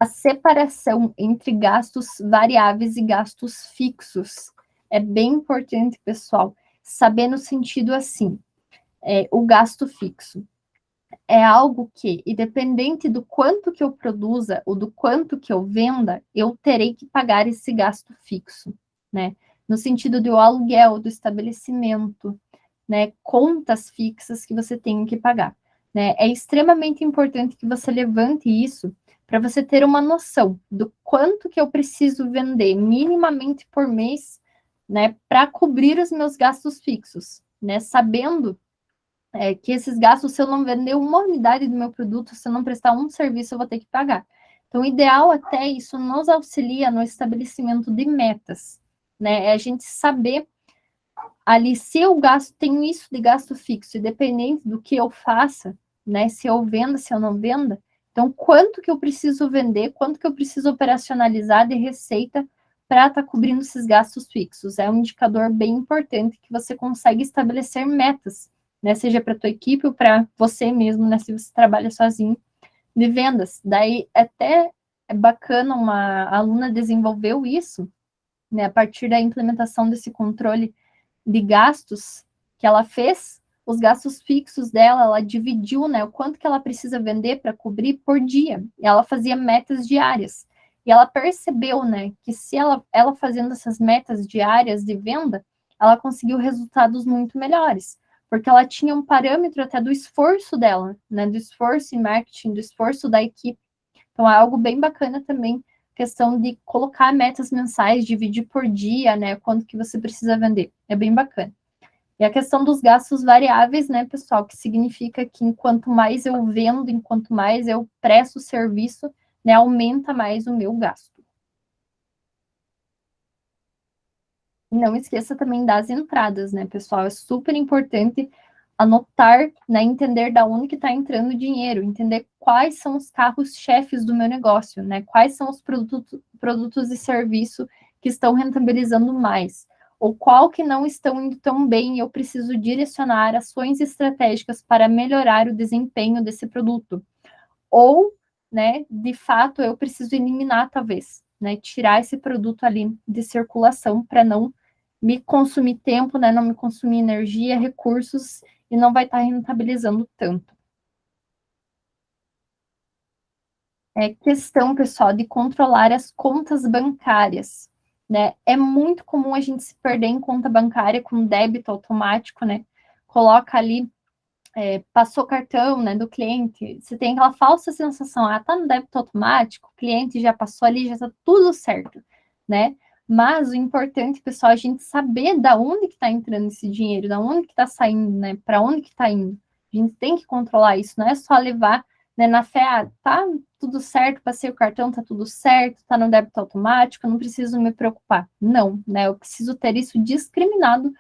Speaker 1: A separação entre gastos variáveis e gastos fixos é bem importante, pessoal, saber no sentido assim, o gasto fixo é algo que, independente do quanto que eu produza ou do quanto que eu venda, eu terei que pagar esse gasto fixo, né? No sentido do aluguel do estabelecimento, né? Contas fixas que você tem que pagar, né? É extremamente importante que você levante isso para você ter uma noção do quanto que eu preciso vender minimamente por mês, né? Para cobrir os meus gastos fixos, né? Sabendo que esses gastos, se eu não vender uma unidade do meu produto, se eu não prestar um serviço, eu vou ter que pagar. Então, o ideal até isso nos auxilia no estabelecimento de metas, né? É a gente saber ali se eu gasto, tenho isso de gasto fixo, independente do que eu faça, né? Se eu venda, se eu não venda, então quanto que eu preciso vender, quanto que eu preciso operacionalizar de receita para estar cobrindo esses gastos fixos. É um indicador bem importante que você consegue estabelecer metas, né? Seja para a tua equipe ou para você mesmo, né? Se você trabalha sozinho, de vendas. Daí até é bacana, uma aluna desenvolveu isso, né? A partir da implementação desse controle de gastos que ela fez, os gastos fixos dela, ela dividiu, né, o quanto que ela precisa vender para cobrir por dia. E ela fazia metas diárias. E ela percebeu, né, que se ela fazendo essas metas diárias de venda, ela conseguiu resultados muito melhores, porque ela tinha um parâmetro até do esforço dela, né, do esforço em marketing, do esforço da equipe. Então é algo bem bacana também, questão de colocar metas mensais, dividir por dia, né, quanto que você precisa vender. É bem bacana. E a questão dos gastos variáveis, né, pessoal, que significa que enquanto mais eu vendo, enquanto mais eu presto serviço, né, aumenta mais o meu gasto. Não esqueça também das entradas, né, pessoal? É super importante anotar, né, entender da onde que está entrando o dinheiro, entender quais são os carros-chefes do meu negócio, né? Quais são os produtos e serviços que estão rentabilizando mais, ou qual que não estão indo tão bem e eu preciso direcionar ações estratégicas para melhorar o desempenho desse produto. Ou né, de fato eu preciso eliminar talvez, né, tirar esse produto ali de circulação para não me consumir tempo, né, não me consumir energia, recursos e não vai estar rentabilizando tanto. É questão, pessoal, de controlar as contas bancárias, né? É muito comum a gente se perder em conta bancária com débito automático, né? Coloca ali, passou cartão, né, do cliente, você tem aquela falsa sensação, tá no débito automático, o cliente já passou ali, já tá tudo certo, né? Mas o importante, pessoal, é a gente saber da onde que está entrando esse dinheiro, da onde que está saindo, né? Para onde que está indo. A gente tem que controlar isso, não é só levar, né, na fé, tá tudo certo, passei o cartão, tá tudo certo, tá no débito automático, não preciso me preocupar. Não, né? Eu preciso ter isso discriminado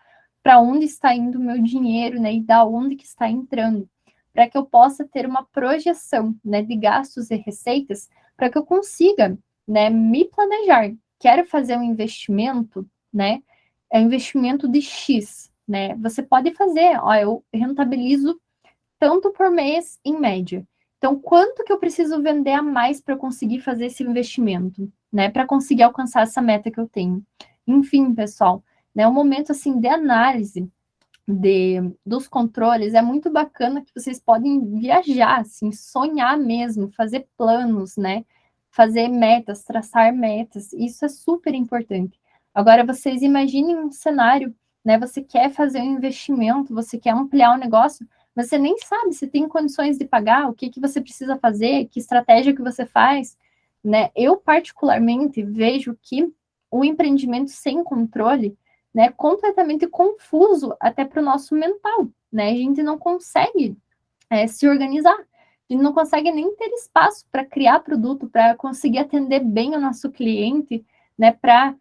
Speaker 1: para onde está indo o meu dinheiro, né, e da onde que está entrando, para que eu possa ter uma projeção, né, de gastos e receitas, para que eu consiga, né, me planejar. Quero fazer um investimento, né, é um investimento de X, né, você pode fazer, eu rentabilizo tanto por mês, em média. Então, quanto que eu preciso vender a mais para conseguir fazer esse investimento, né, para conseguir alcançar essa meta que eu tenho? Enfim, pessoal, né, um momento assim de análise dos controles é muito bacana que vocês podem viajar, assim, sonhar mesmo, fazer planos, né? Fazer metas, traçar metas, isso é super importante. Agora, vocês imaginem um cenário, né? Você quer fazer um investimento, você quer ampliar o negócio, você nem sabe se tem condições de pagar, o que que você precisa fazer, que estratégia que você faz, né? Eu, particularmente, vejo que o empreendimento sem controle, né, completamente confuso até para o nosso mental, né? A gente não consegue se organizar, a gente não consegue nem ter espaço para criar produto, para conseguir atender bem o nosso cliente, né? Para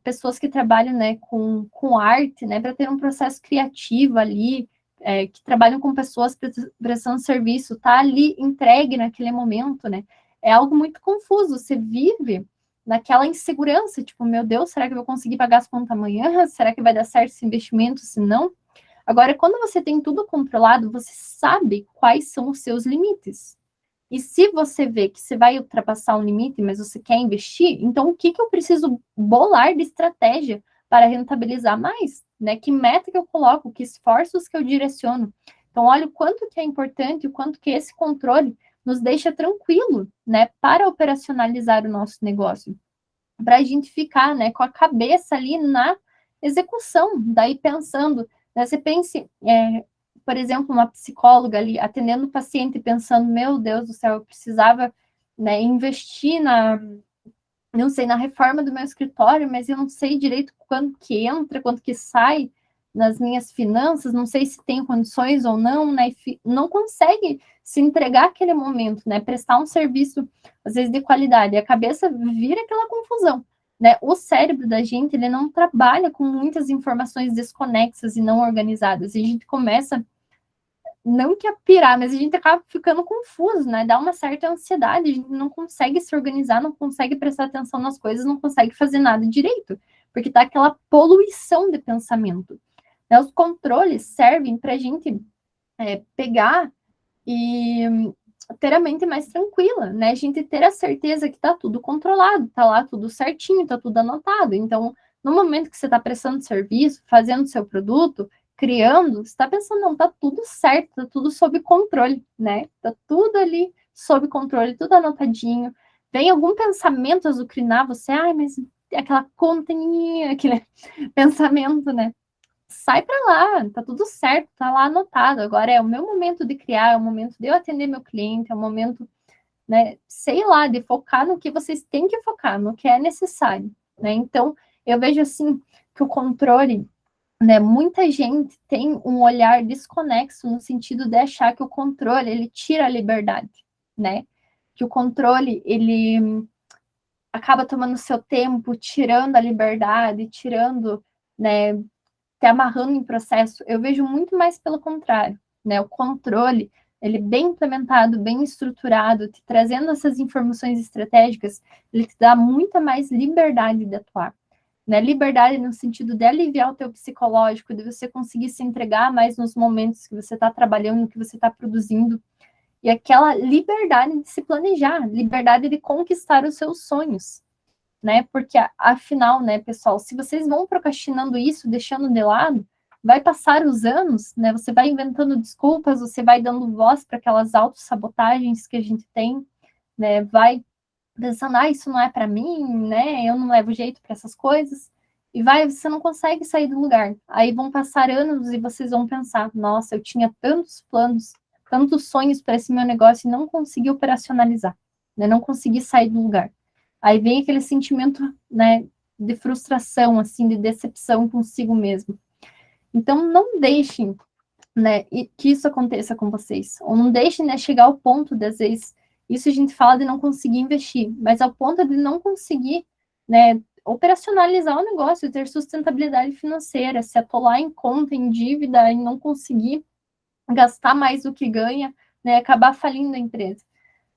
Speaker 1: pessoas que trabalham, né, com arte, né? Para ter um processo criativo ali, que trabalham com pessoas prestando serviço, tá ali entregue naquele momento, né? É algo muito confuso. Você vive naquela insegurança, tipo, meu Deus, será que eu vou conseguir pagar as contas amanhã? Será que vai dar certo esse investimento? Se não, agora, quando você tem tudo controlado, você sabe quais são os seus limites. E se você vê que você vai ultrapassar um limite, mas você quer investir, então o que, que eu preciso bolar de estratégia para rentabilizar mais? Né? Que meta que eu coloco, que esforços que eu direciono. Então, olha o quanto que é importante, o quanto que esse controle nos deixa tranquilo, né, para operacionalizar o nosso negócio, para a gente ficar, né, com a cabeça ali na execução, daí pensando, né, você pense, por exemplo, uma psicóloga ali atendendo o paciente pensando, meu Deus do céu, eu precisava, né, investir não sei, na reforma do meu escritório, mas eu não sei direito quanto que entra, quanto que sai nas minhas finanças, não sei se tem condições ou não, né? Não consegue se entregar aquele momento, né? Prestar um serviço, às vezes, de qualidade. A cabeça vira aquela confusão, né? O cérebro da gente, ele não trabalha com muitas informações desconexas e não organizadas. E a gente começa não que a pirar, mas a gente acaba ficando confuso, né? Dá uma certa ansiedade, a gente não consegue se organizar, não consegue prestar atenção nas coisas, não consegue fazer nada direito, porque tá aquela poluição de pensamento. Né? Os controles servem para a gente pegar e ter a mente mais tranquila, né? A gente ter a certeza que tá tudo controlado, tá lá tudo certinho, tá tudo anotado. Então, no momento que você está prestando serviço, fazendo seu produto, criando, você está pensando, não, tá tudo certo, tá tudo sob controle, né? Tá tudo ali sob controle, tudo anotadinho. Vem algum pensamento azucrinar você, ai, mas aquela continha, aquele pensamento, né? Sai para lá, tá tudo certo, tá lá anotado. Agora é o meu momento de criar, é o momento de eu atender meu cliente, é o momento, né, sei lá, de focar no que vocês têm que focar, no que é necessário, né? Então, eu vejo assim que o controle, né, muita gente tem um olhar desconexo no sentido de achar que o controle ele tira a liberdade, né? Que o controle ele acaba tomando seu tempo, tirando a liberdade, tirando, né, te amarrando em processo, eu vejo muito mais pelo contrário, né? O controle, ele bem implementado, bem estruturado, te trazendo essas informações estratégicas, ele te dá muita mais liberdade de atuar, né? Liberdade no sentido de aliviar o teu psicológico, de você conseguir se entregar mais nos momentos que você está trabalhando, que você está produzindo. e aquela liberdade de se planejar, liberdade de conquistar os seus sonhos, né? Porque afinal, né, pessoal, se vocês vão procrastinando isso, deixando de lado, vai passar os anos, né? Você vai inventando desculpas, você vai dando voz para aquelas autossabotagens que a gente tem, né? Vai pensando, ah, isso não é para mim, né? Eu não levo jeito para essas coisas. E você não consegue sair do lugar. Aí vão passar anos e vocês vão pensar, nossa, eu tinha tantos planos, tantos sonhos para esse meu negócio e não consegui operacionalizar, né? Não consegui sair do lugar. Aí vem aquele sentimento, né, de frustração, assim, de decepção consigo mesmo. Então, não deixem, né, que isso aconteça com vocês. Ou não deixem, né, chegar ao ponto de, às vezes, isso a gente fala de não conseguir investir, mas ao ponto de não conseguir, né, operacionalizar o negócio, ter sustentabilidade financeira, se atolar em conta, em dívida, e não conseguir gastar mais do que ganha, né, acabar falindo a empresa.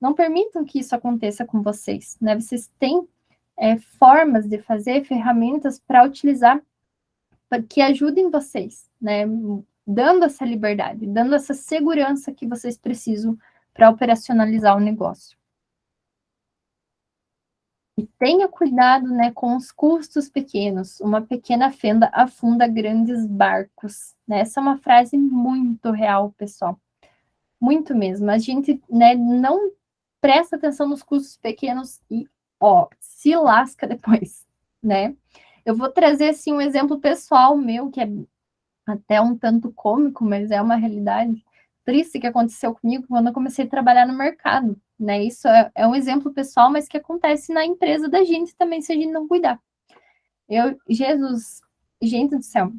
Speaker 1: Não permitam que isso aconteça com vocês, né? Vocês têm formas de fazer, ferramentas para utilizar que ajudem vocês, né? Dando essa liberdade, dando essa segurança que vocês precisam para operacionalizar o negócio. E tenha cuidado, né, com os custos pequenos. Uma pequena fenda afunda grandes barcos. Né? Essa é uma frase muito real, pessoal. Muito mesmo. A gente, né, não presta atenção nos custos pequenos e, ó, se lasca depois, né? Eu vou trazer, assim, um exemplo pessoal meu, que é até um tanto cômico, mas é uma realidade triste que aconteceu comigo quando eu comecei a trabalhar no mercado, né? Isso é um exemplo pessoal, mas que acontece na empresa da gente também, se a gente não cuidar. Jesus, gente do céu,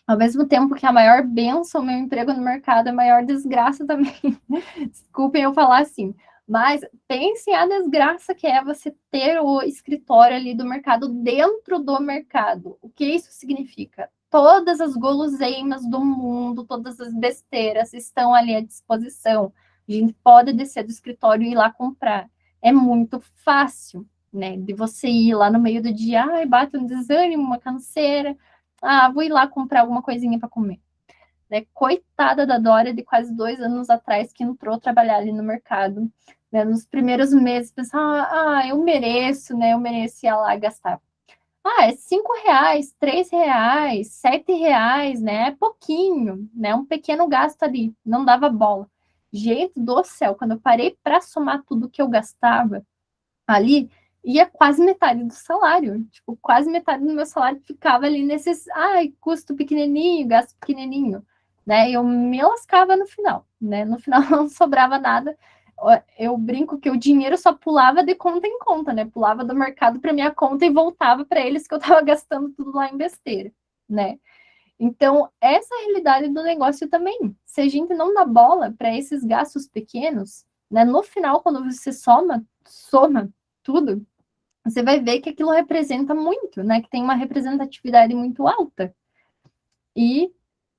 Speaker 1: ao mesmo tempo que a maior bênção, meu emprego no mercado, é a maior desgraça também. Desculpem eu falar assim. Mas pensem a desgraça que é você ter o escritório ali do mercado dentro do mercado. O que isso significa? Todas as guloseimas do mundo, todas as besteiras estão ali à disposição. A gente pode descer do escritório e ir lá comprar. É muito fácil, né? De você ir lá no meio do dia, ai, bate um desânimo, uma canseira. Ah, vou ir lá comprar alguma coisinha para comer. Né? Coitada da Dória, de quase 2 anos atrás, que entrou trabalhar ali no mercado. Né? Nos primeiros meses, pensava, eu mereço, né? Eu merecia lá gastar. É R$ 5, R$ 3, R$ 7, né? É pouquinho, né? Um pequeno gasto ali, não dava bola. Gente do céu, quando eu parei para somar tudo que eu gastava ali, ia quase metade do salário. Tipo, quase metade do meu salário ficava ali nesses, custo pequenininho, gasto pequenininho, né? Eu me lascava no final, né? No final não sobrava nada. Eu brinco que o dinheiro só pulava de conta em conta, né? Pulava do mercado para minha conta e voltava para eles que eu estava gastando tudo lá em besteira, né? Então, essa é a realidade do negócio também. Se a gente não dá bola para esses gastos pequenos, né, no final, quando você soma tudo, você vai ver que aquilo representa muito, né? Que tem uma representatividade muito alta. E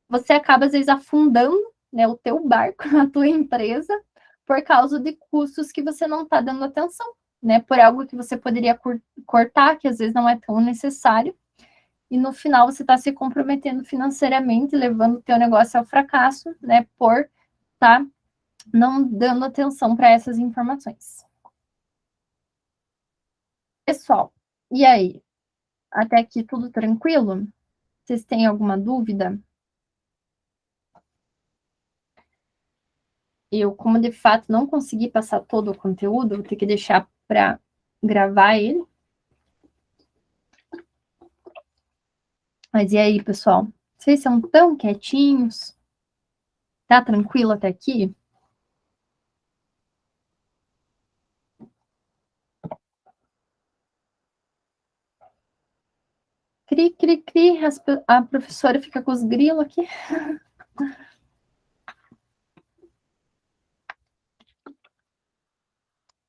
Speaker 1: você acaba, às vezes, afundando, né, o teu barco, a tua empresa, por causa de custos que você não está dando atenção, né? Por algo que você poderia cortar, que às vezes não é tão necessário, e no final você está se comprometendo financeiramente, levando o teu negócio ao fracasso, né? Por estar não dando atenção para essas informações. Pessoal, e aí? Até aqui tudo tranquilo? Vocês têm alguma dúvida? Eu, como de fato não consegui passar todo o conteúdo, vou ter que deixar para gravar ele. Mas e aí, pessoal? Vocês são tão quietinhos? Tá tranquilo até aqui? Cri, cri, cri. A professora fica com os grilos aqui.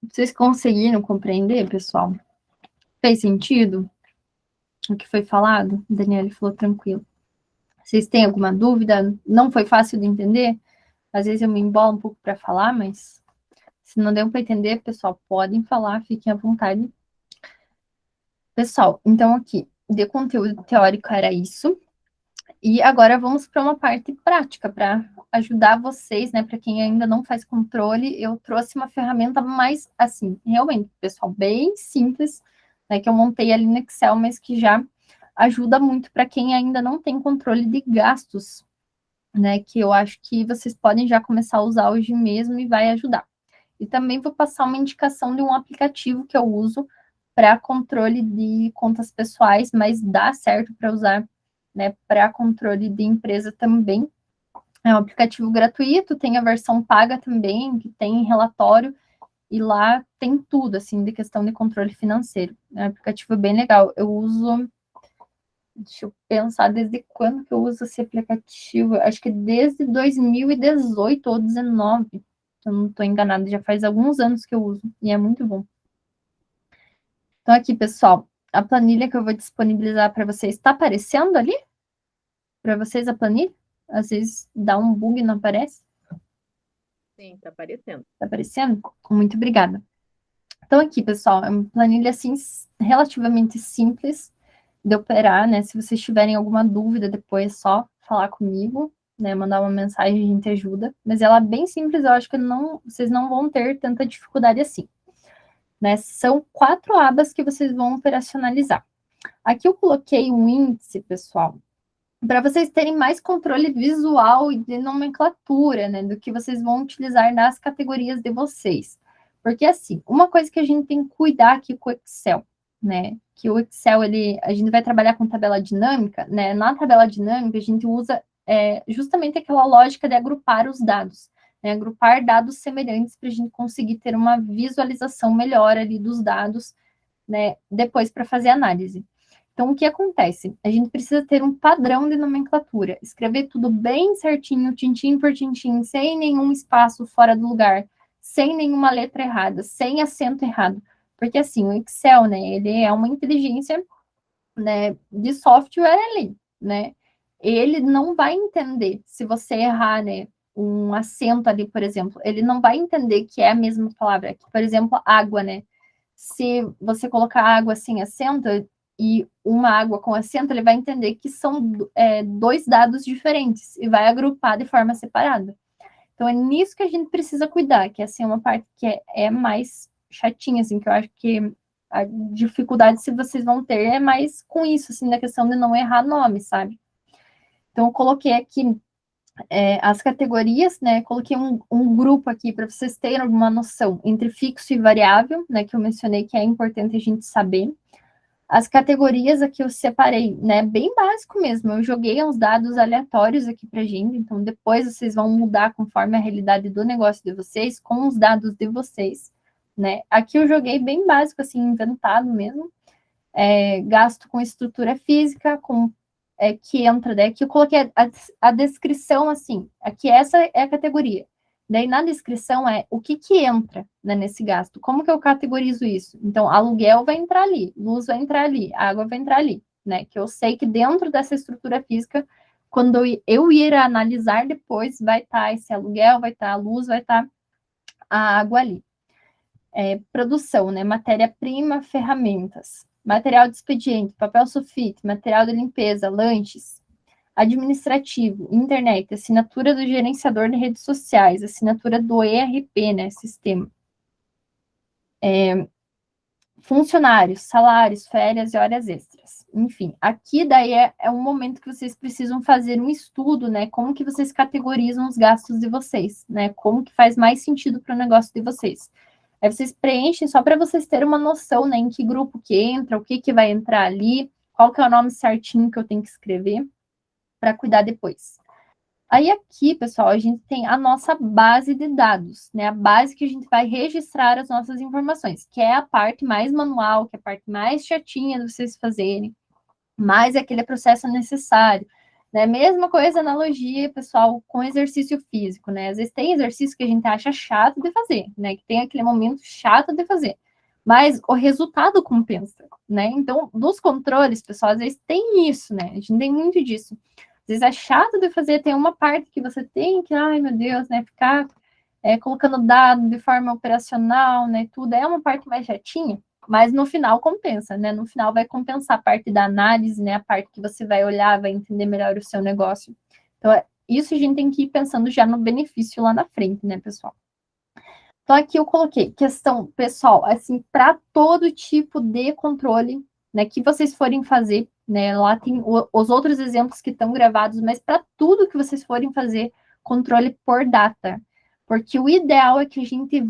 Speaker 1: Vocês conseguiram compreender, pessoal? Fez sentido o que foi falado? Daniele falou tranquilo. Vocês têm alguma dúvida? Não foi fácil de entender? Às vezes eu me embolo um pouco para falar, mas se não deu para entender, pessoal, podem falar, fiquem à vontade. Pessoal, então aqui, de conteúdo teórico era isso. E agora vamos para uma parte prática, para ajudar vocês, né? Para quem ainda não faz controle, eu trouxe uma ferramenta mais, assim, realmente, pessoal, bem simples, né? Que eu montei ali no Excel, mas que já ajuda muito para quem ainda não tem controle de gastos, né? Que eu acho que vocês podem já começar a usar hoje mesmo e vai ajudar. E também vou passar uma indicação de um aplicativo que eu uso para controle de contas pessoais, mas dá certo para usar, né, para controle de empresa também. É um aplicativo gratuito, tem a versão paga também, que tem relatório, e lá tem tudo, assim, de questão de controle financeiro. É um aplicativo bem legal. Eu uso, deixa eu pensar, desde quando que eu uso esse aplicativo? Acho que desde 2018 ou 2019, se eu não estou enganada, já faz alguns anos que eu uso, e é muito bom. Então, aqui, pessoal, a planilha que eu vou disponibilizar para vocês, está aparecendo ali? Para vocês a planilha? Às vezes dá um bug e não aparece.
Speaker 2: Sim, tá aparecendo.
Speaker 1: Tá aparecendo? Muito obrigada. Então, aqui, pessoal, é uma planilha, assim, relativamente simples de operar, né? Se vocês tiverem alguma dúvida, depois é só falar comigo, né? Mandar uma mensagem, a gente ajuda. Mas ela é bem simples, eu acho que vocês não vão ter tanta dificuldade assim, né? São 4 abas que vocês vão operacionalizar. Aqui eu coloquei um índice, pessoal, para vocês terem mais controle visual e de nomenclatura, né, do que vocês vão utilizar nas categorias de vocês. Porque, assim, uma coisa que a gente tem que cuidar aqui com o Excel, né, que o Excel, a gente vai trabalhar com tabela dinâmica, né, na tabela dinâmica a gente usa justamente aquela lógica de agrupar os dados, né, agrupar dados semelhantes para a gente conseguir ter uma visualização melhor ali dos dados, né, depois para fazer análise. Então, o que acontece? A gente precisa ter um padrão de nomenclatura, escrever tudo bem certinho, tintim por tintim, sem nenhum espaço fora do lugar, sem nenhuma letra errada, sem acento errado. Porque, assim, o Excel, né, ele é uma inteligência, né, de software ali, né? Ele não vai entender se você errar, né, um acento ali, por exemplo, ele não vai entender que é a mesma palavra. Por exemplo, água, né? Se você colocar água sem acento e uma água com acento, ele vai entender que são 2 dados diferentes e vai agrupar de forma separada. Então, é nisso que a gente precisa cuidar, que assim, é uma parte que é mais chatinha, assim, que eu acho que a dificuldade se vocês vão ter é mais com isso, assim, na questão de não errar nome, sabe? Então, eu coloquei aqui as categorias, né? Coloquei um grupo aqui para vocês terem alguma noção entre fixo e variável, né? Que eu mencionei que é importante a gente saber. As categorias aqui eu separei, né? Bem básico mesmo. Eu joguei uns dados aleatórios aqui para gente, então depois vocês vão mudar conforme a realidade do negócio de vocês, com os dados de vocês, né? Aqui eu joguei bem básico, assim, inventado mesmo. Gasto com estrutura física, que entra, daí aqui eu coloquei a descrição assim, aqui essa é a categoria. Daí na descrição é o que entra, né, nesse gasto, como que eu categorizo isso? Então, aluguel vai entrar ali, luz vai entrar ali, água vai entrar ali, né? Que eu sei que dentro dessa estrutura física, quando eu ir analisar depois, vai estar esse aluguel, vai estar a luz, vai estar a água ali. Produção, né? Matéria-prima, ferramentas, material de expediente, papel sulfite, material de limpeza, lanches, administrativo, internet, assinatura do gerenciador de redes sociais, assinatura do ERP, né? Sistema. Funcionários, salários, férias e horas extras. Enfim, aqui daí é um momento que vocês precisam fazer um estudo, né? Como que vocês categorizam os gastos de vocês, né? Como que faz mais sentido para o negócio de vocês. Aí vocês preenchem só para vocês terem uma noção, né? Em que grupo que entra, o que vai entrar ali, qual que é o nome certinho que eu tenho que escrever para cuidar depois. Aí aqui, pessoal, a gente tem a nossa base de dados, né? A base que a gente vai registrar as nossas informações, que é a parte mais manual, que é a parte mais chatinha de vocês fazerem, mas aquele processo necessário, né? Mesma coisa, analogia, pessoal, com exercício físico, né? Às vezes tem exercício que a gente acha chato de fazer, né? Que tem aquele momento chato de fazer, mas o resultado compensa, né? Então, dos controles, pessoal, às vezes tem isso, né? A gente tem muito disso. Às vezes é chato de fazer, tem uma parte que você tem que, ai meu Deus, né? Ficar colocando dado de forma operacional, né? Tudo é uma parte mais chatinha. Mas no final compensa, né? No final vai compensar a parte da análise, né? A parte que você vai olhar, vai entender melhor o seu negócio. Então, isso a gente tem que ir pensando já no benefício lá na frente, né, pessoal? Então, aqui eu coloquei questão, pessoal, assim, para todo tipo de controle, né, que vocês forem fazer, né, lá tem os outros exemplos que estão gravados, mas para tudo que vocês forem fazer, controle por data. Porque o ideal é que a gente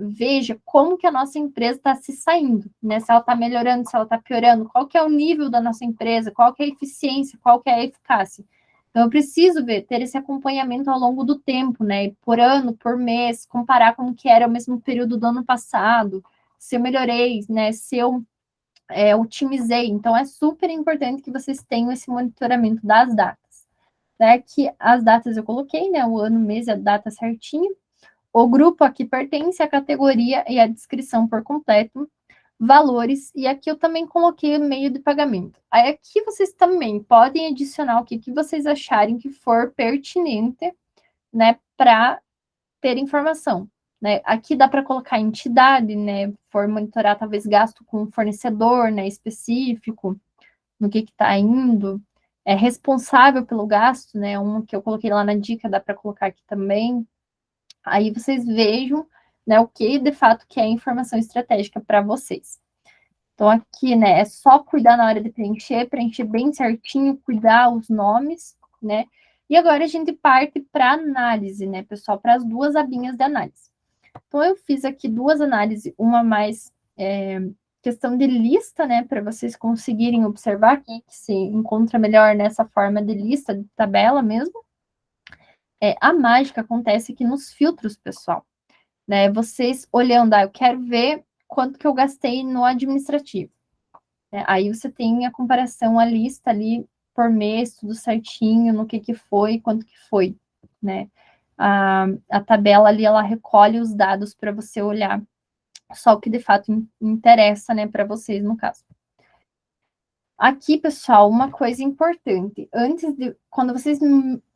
Speaker 1: veja como que a nossa empresa está se saindo, né, se ela está melhorando, se ela está piorando, qual que é o nível da nossa empresa, qual que é a eficiência, qual que é a eficácia. Então, eu preciso ter esse acompanhamento ao longo do tempo, né? Por ano, por mês, comparar como que era o mesmo período do ano passado, se eu melhorei, né? Se eu otimizei. Então, é super importante que vocês tenham esse monitoramento das datas. Certo? Que as datas eu coloquei, né? O ano, mês e a data certinho. O grupo aqui pertence à categoria e à descrição por completo, valores, e aqui eu também coloquei o meio de pagamento. Aí aqui vocês também podem adicionar o que vocês acharem que for pertinente, né, para ter informação. Né? Aqui dá para colocar entidade, né, for monitorar talvez gasto com fornecedor, né, específico, no que está indo, é responsável pelo gasto, né, um que eu coloquei lá na dica, dá para colocar aqui também. Aí vocês vejam, né, o que de fato que é informação estratégica para vocês. Então, aqui, né, é só cuidar na hora de preencher bem certinho, cuidar os nomes, né? E agora a gente parte para análise, né, pessoal, para as duas abinhas de análise. Então, eu fiz aqui duas análises, uma mais questão de lista, né, para vocês conseguirem observar aqui, que se encontra melhor nessa forma de lista, de tabela mesmo. A mágica acontece aqui nos filtros, pessoal. Né? Vocês olhando, eu quero ver quanto que eu gastei no administrativo. Aí você tem a comparação, a lista ali por mês, tudo certinho, no que foi, quanto que foi, né? A tabela ali, ela recolhe os dados para você olhar só o que de fato interessa, né, para vocês, no caso. Aqui, pessoal, uma coisa importante. Quando vocês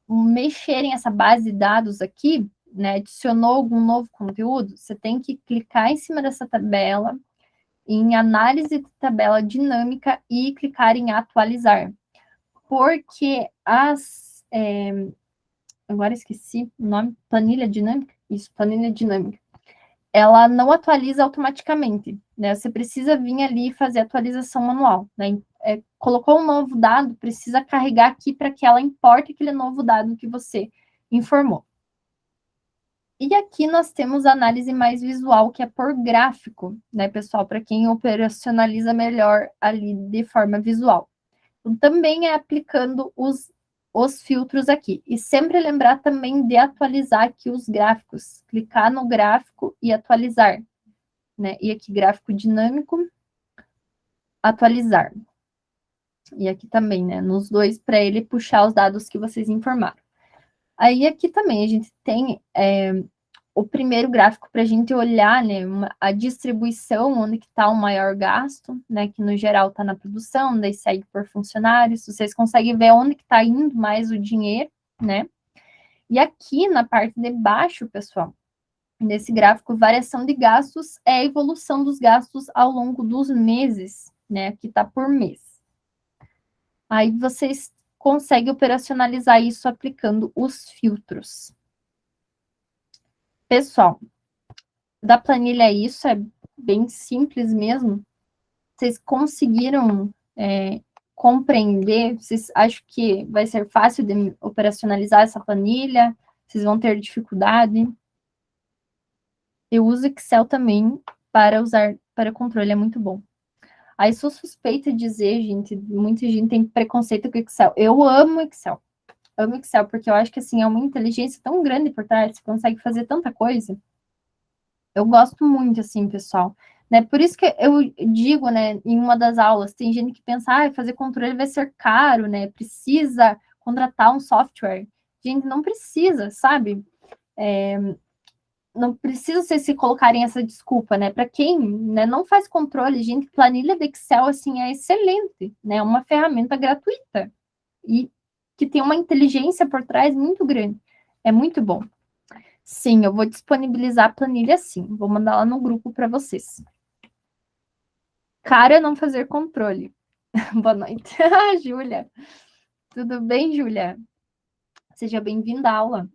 Speaker 1: mexerem essa base de dados aqui, né, adicionou algum novo conteúdo, você tem que clicar em cima dessa tabela, em análise de tabela dinâmica e clicar em atualizar. Porque agora esqueci o nome, planilha dinâmica? Isso, planilha dinâmica. Ela não atualiza automaticamente, né? Você precisa vir ali e fazer atualização manual, né? Colocou um novo dado, precisa carregar aqui para que ela importe aquele novo dado que você informou. E aqui nós temos a análise mais visual, que é por gráfico, né, pessoal? Para quem operacionaliza melhor ali de forma visual. Então, também é aplicando os filtros aqui. E sempre lembrar também de atualizar aqui os gráficos. Clicar no gráfico e atualizar. Né? E aqui, gráfico dinâmico, atualizar. E aqui também, né? Nos dois, para ele puxar os dados que vocês informaram. Aí aqui também a gente tem o primeiro gráfico para a gente olhar, né, a distribuição, onde que está o maior gasto, né, que no geral está na produção, daí segue por funcionários, vocês conseguem ver onde que está indo mais o dinheiro, né? E aqui na parte de baixo, pessoal, nesse gráfico, variação de gastos é a evolução dos gastos ao longo dos meses, né? Aqui está por mês. Aí vocês conseguem operacionalizar isso aplicando os filtros. Pessoal, da planilha é isso, é bem simples mesmo. Vocês conseguiram compreender? Vocês acham que vai ser fácil de operacionalizar essa planilha? Vocês vão ter dificuldade? Eu uso Excel também para usar para controle, é muito bom. Aí sou suspeita de dizer, gente, muita gente tem preconceito com Excel. Eu amo Excel. Amo Excel, porque eu acho que assim, é uma inteligência tão grande por trás, você consegue fazer tanta coisa. Eu gosto muito, assim, pessoal. Né? Por isso que eu digo, né, em uma das aulas, tem gente que pensa, fazer controle vai ser caro, né? Precisa contratar um software. Gente, não precisa, sabe? Não precisa vocês se colocarem essa desculpa, né? Para quem, né, não faz controle, gente, planilha de Excel, assim, é excelente, né? É uma ferramenta gratuita e que tem uma inteligência por trás muito grande. É muito bom. Sim, eu vou disponibilizar a planilha sim. Vou mandar lá no grupo para vocês. cara não fazer controle. Boa noite. Júlia. Tudo bem, Júlia? Seja bem-vinda à aula.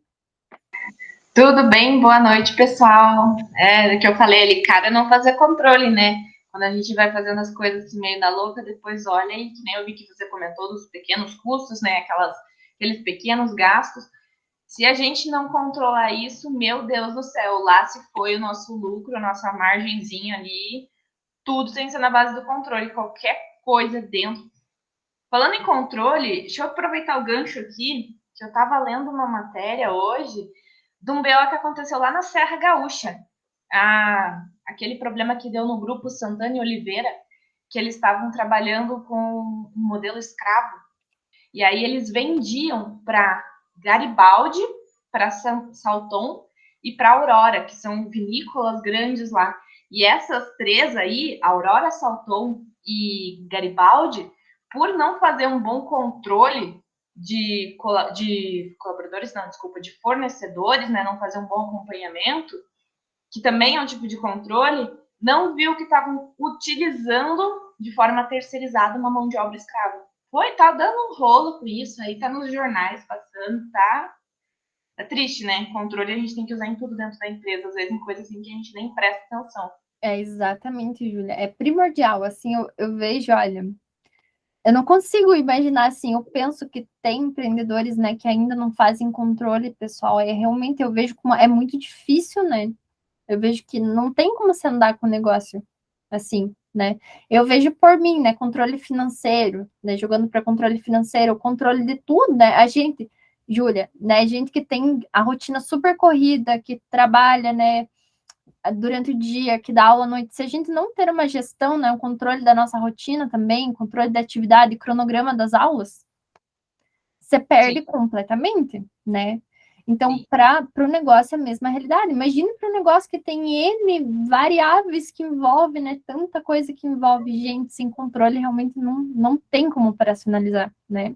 Speaker 3: Tudo bem? Boa noite, pessoal. É, que eu falei ali, cara, não fazer controle, né? Quando a gente vai fazendo as coisas assim, meio da louca, depois olha e que nem eu vi que você comentou dos pequenos custos, né? Aqueles pequenos gastos. Se a gente não controlar isso, meu Deus do céu, lá se foi o nosso lucro, a nossa margenzinha ali, tudo tem que ser na base do controle, qualquer coisa dentro. Falando em controle, deixa eu aproveitar o gancho aqui, que eu estava lendo uma matéria hoje de um BO que aconteceu lá na Serra Gaúcha. Aquele problema que deu no grupo Santana e Oliveira, que eles estavam trabalhando com um modelo escravo. E aí eles vendiam para Garibaldi, para Salton e para Aurora, que são vinícolas grandes lá. E essas três aí, Aurora, Salton e Garibaldi, por não fazer um bom controle de colaboradores, não, desculpa, de fornecedores, né, não fazer um bom acompanhamento, que também é um tipo de controle, não viu que estavam utilizando de forma terceirizada uma mão de obra escrava. Tá dando um rolo com isso, aí tá nos jornais passando, tá? É triste, né? Controle a gente tem que usar em tudo dentro da empresa, às vezes em coisas assim que a gente nem presta atenção.
Speaker 1: É exatamente, Júlia. É primordial. Assim, eu vejo, olha, eu não consigo imaginar assim. Eu penso que tem empreendedores, né, que ainda não fazem controle pessoal. É realmente eu vejo como é muito difícil, né? Eu vejo que não tem como você andar com o negócio assim, né? Eu vejo por mim, né? Controle financeiro, né? Jogando para controle financeiro, o controle de tudo, né? A gente, Júlia, né? A gente que tem a rotina super corrida, que trabalha, né? Durante o dia, que dá aula à noite, se a gente não ter uma gestão, né? Um controle da nossa rotina também, controle da atividade, cronograma das aulas, você perde
Speaker 3: Sim,
Speaker 1: completamente, né? Então,
Speaker 3: sim.
Speaker 1: para o negócio é a mesma realidade. Imagine para um negócio que tem N variáveis que envolve, né? Tanta coisa que envolve gente sem controle, realmente não tem como operacionalizar, né?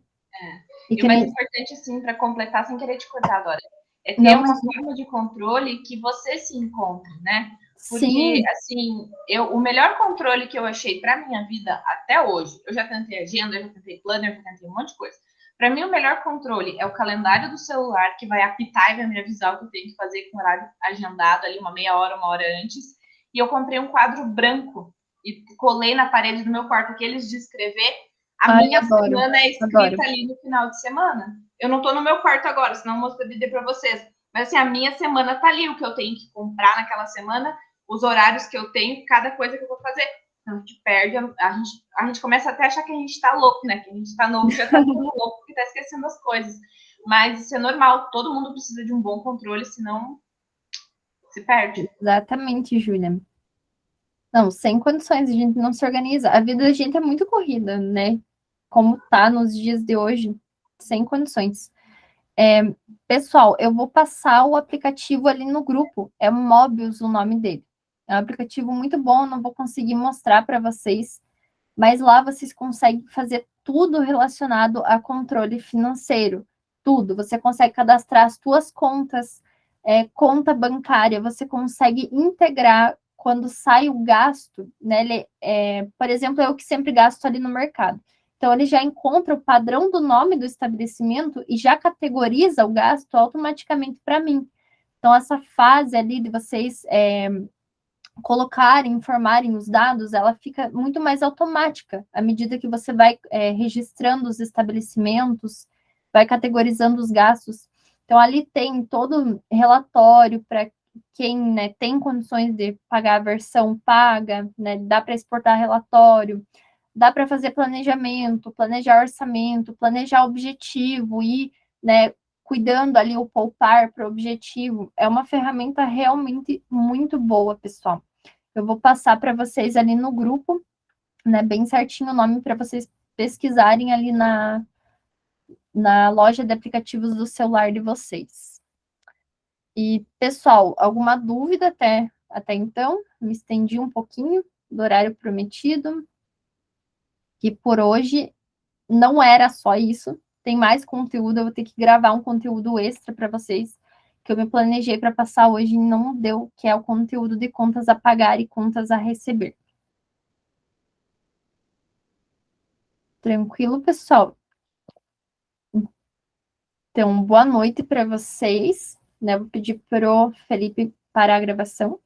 Speaker 1: E
Speaker 3: E
Speaker 1: que
Speaker 3: o mais
Speaker 1: nem.
Speaker 3: importante, assim, para completar, sem querer te cortar agora, é ter
Speaker 1: Não,
Speaker 3: uma
Speaker 1: mas
Speaker 3: forma de controle que você se encontre, né? Porque,
Speaker 1: sim,
Speaker 3: assim, o melhor controle que eu achei para minha vida até hoje, eu já tentei agenda, eu já tentei planner, eu já tentei um monte de coisa. Para mim, o melhor controle é o calendário do celular, que vai apitar e vai me avisar o que eu tenho que fazer com o horário agendado ali, uma meia hora, uma hora antes. E eu comprei um quadro branco e colei na parede do meu quarto aqueles de escrever. A
Speaker 1: ai,
Speaker 3: minha
Speaker 1: adoro,
Speaker 3: semana é
Speaker 1: adoro.
Speaker 3: escrita ali no final de semana. Eu não tô no meu quarto agora, senão eu mostro de para vocês. Mas assim, a minha semana tá ali, o que eu tenho que comprar naquela semana, os horários que eu tenho, cada coisa que eu vou fazer. Então, a gente perde, a gente começa até a achar que a gente tá louco, né? Que a gente tá novo, já tá tudo louco, porque tá esquecendo as coisas. Mas isso é normal, todo mundo precisa de um bom controle, senão se perde.
Speaker 1: Exatamente, Júlia. Não, sem condições, a gente não se organiza. A vida da gente é muito corrida, né? Como tá nos dias de hoje, sem condições. Pessoal, eu vou passar o aplicativo ali no grupo. É Mobius o nome dele. É um aplicativo muito bom, não vou conseguir mostrar para vocês, mas lá vocês conseguem fazer tudo relacionado a controle financeiro. Tudo. Você consegue cadastrar as suas contas, conta bancária, você consegue integrar quando sai o gasto, né? Por exemplo, eu que sempre gasto ali no mercado. Então, ele já encontra o padrão do nome do estabelecimento e já categoriza o gasto automaticamente para mim. Então, essa fase ali de vocês colocarem, informarem os dados, ela fica muito mais automática à medida que você vai registrando os estabelecimentos, vai categorizando os gastos. Então, ali tem todo relatório para quem, né, tem condições de pagar a versão paga, né, dá para exportar relatório, dá para fazer planejamento, planejar orçamento, planejar objetivo e, né, cuidando ali o poupar para o objetivo. É uma ferramenta realmente muito boa, pessoal. Eu vou passar para vocês ali no grupo, né, bem certinho o nome para vocês pesquisarem ali na loja de aplicativos do celular de vocês. E, pessoal, alguma dúvida até então? Me estendi um pouquinho do horário prometido, que por hoje não era só isso, tem mais conteúdo, eu vou ter que gravar um conteúdo extra para vocês, que eu me planejei para passar hoje e não deu, que é o conteúdo de contas a pagar e contas a receber. Tranquilo, pessoal? Então, boa noite para vocês, né? Vou pedir pro Felipe parar a gravação.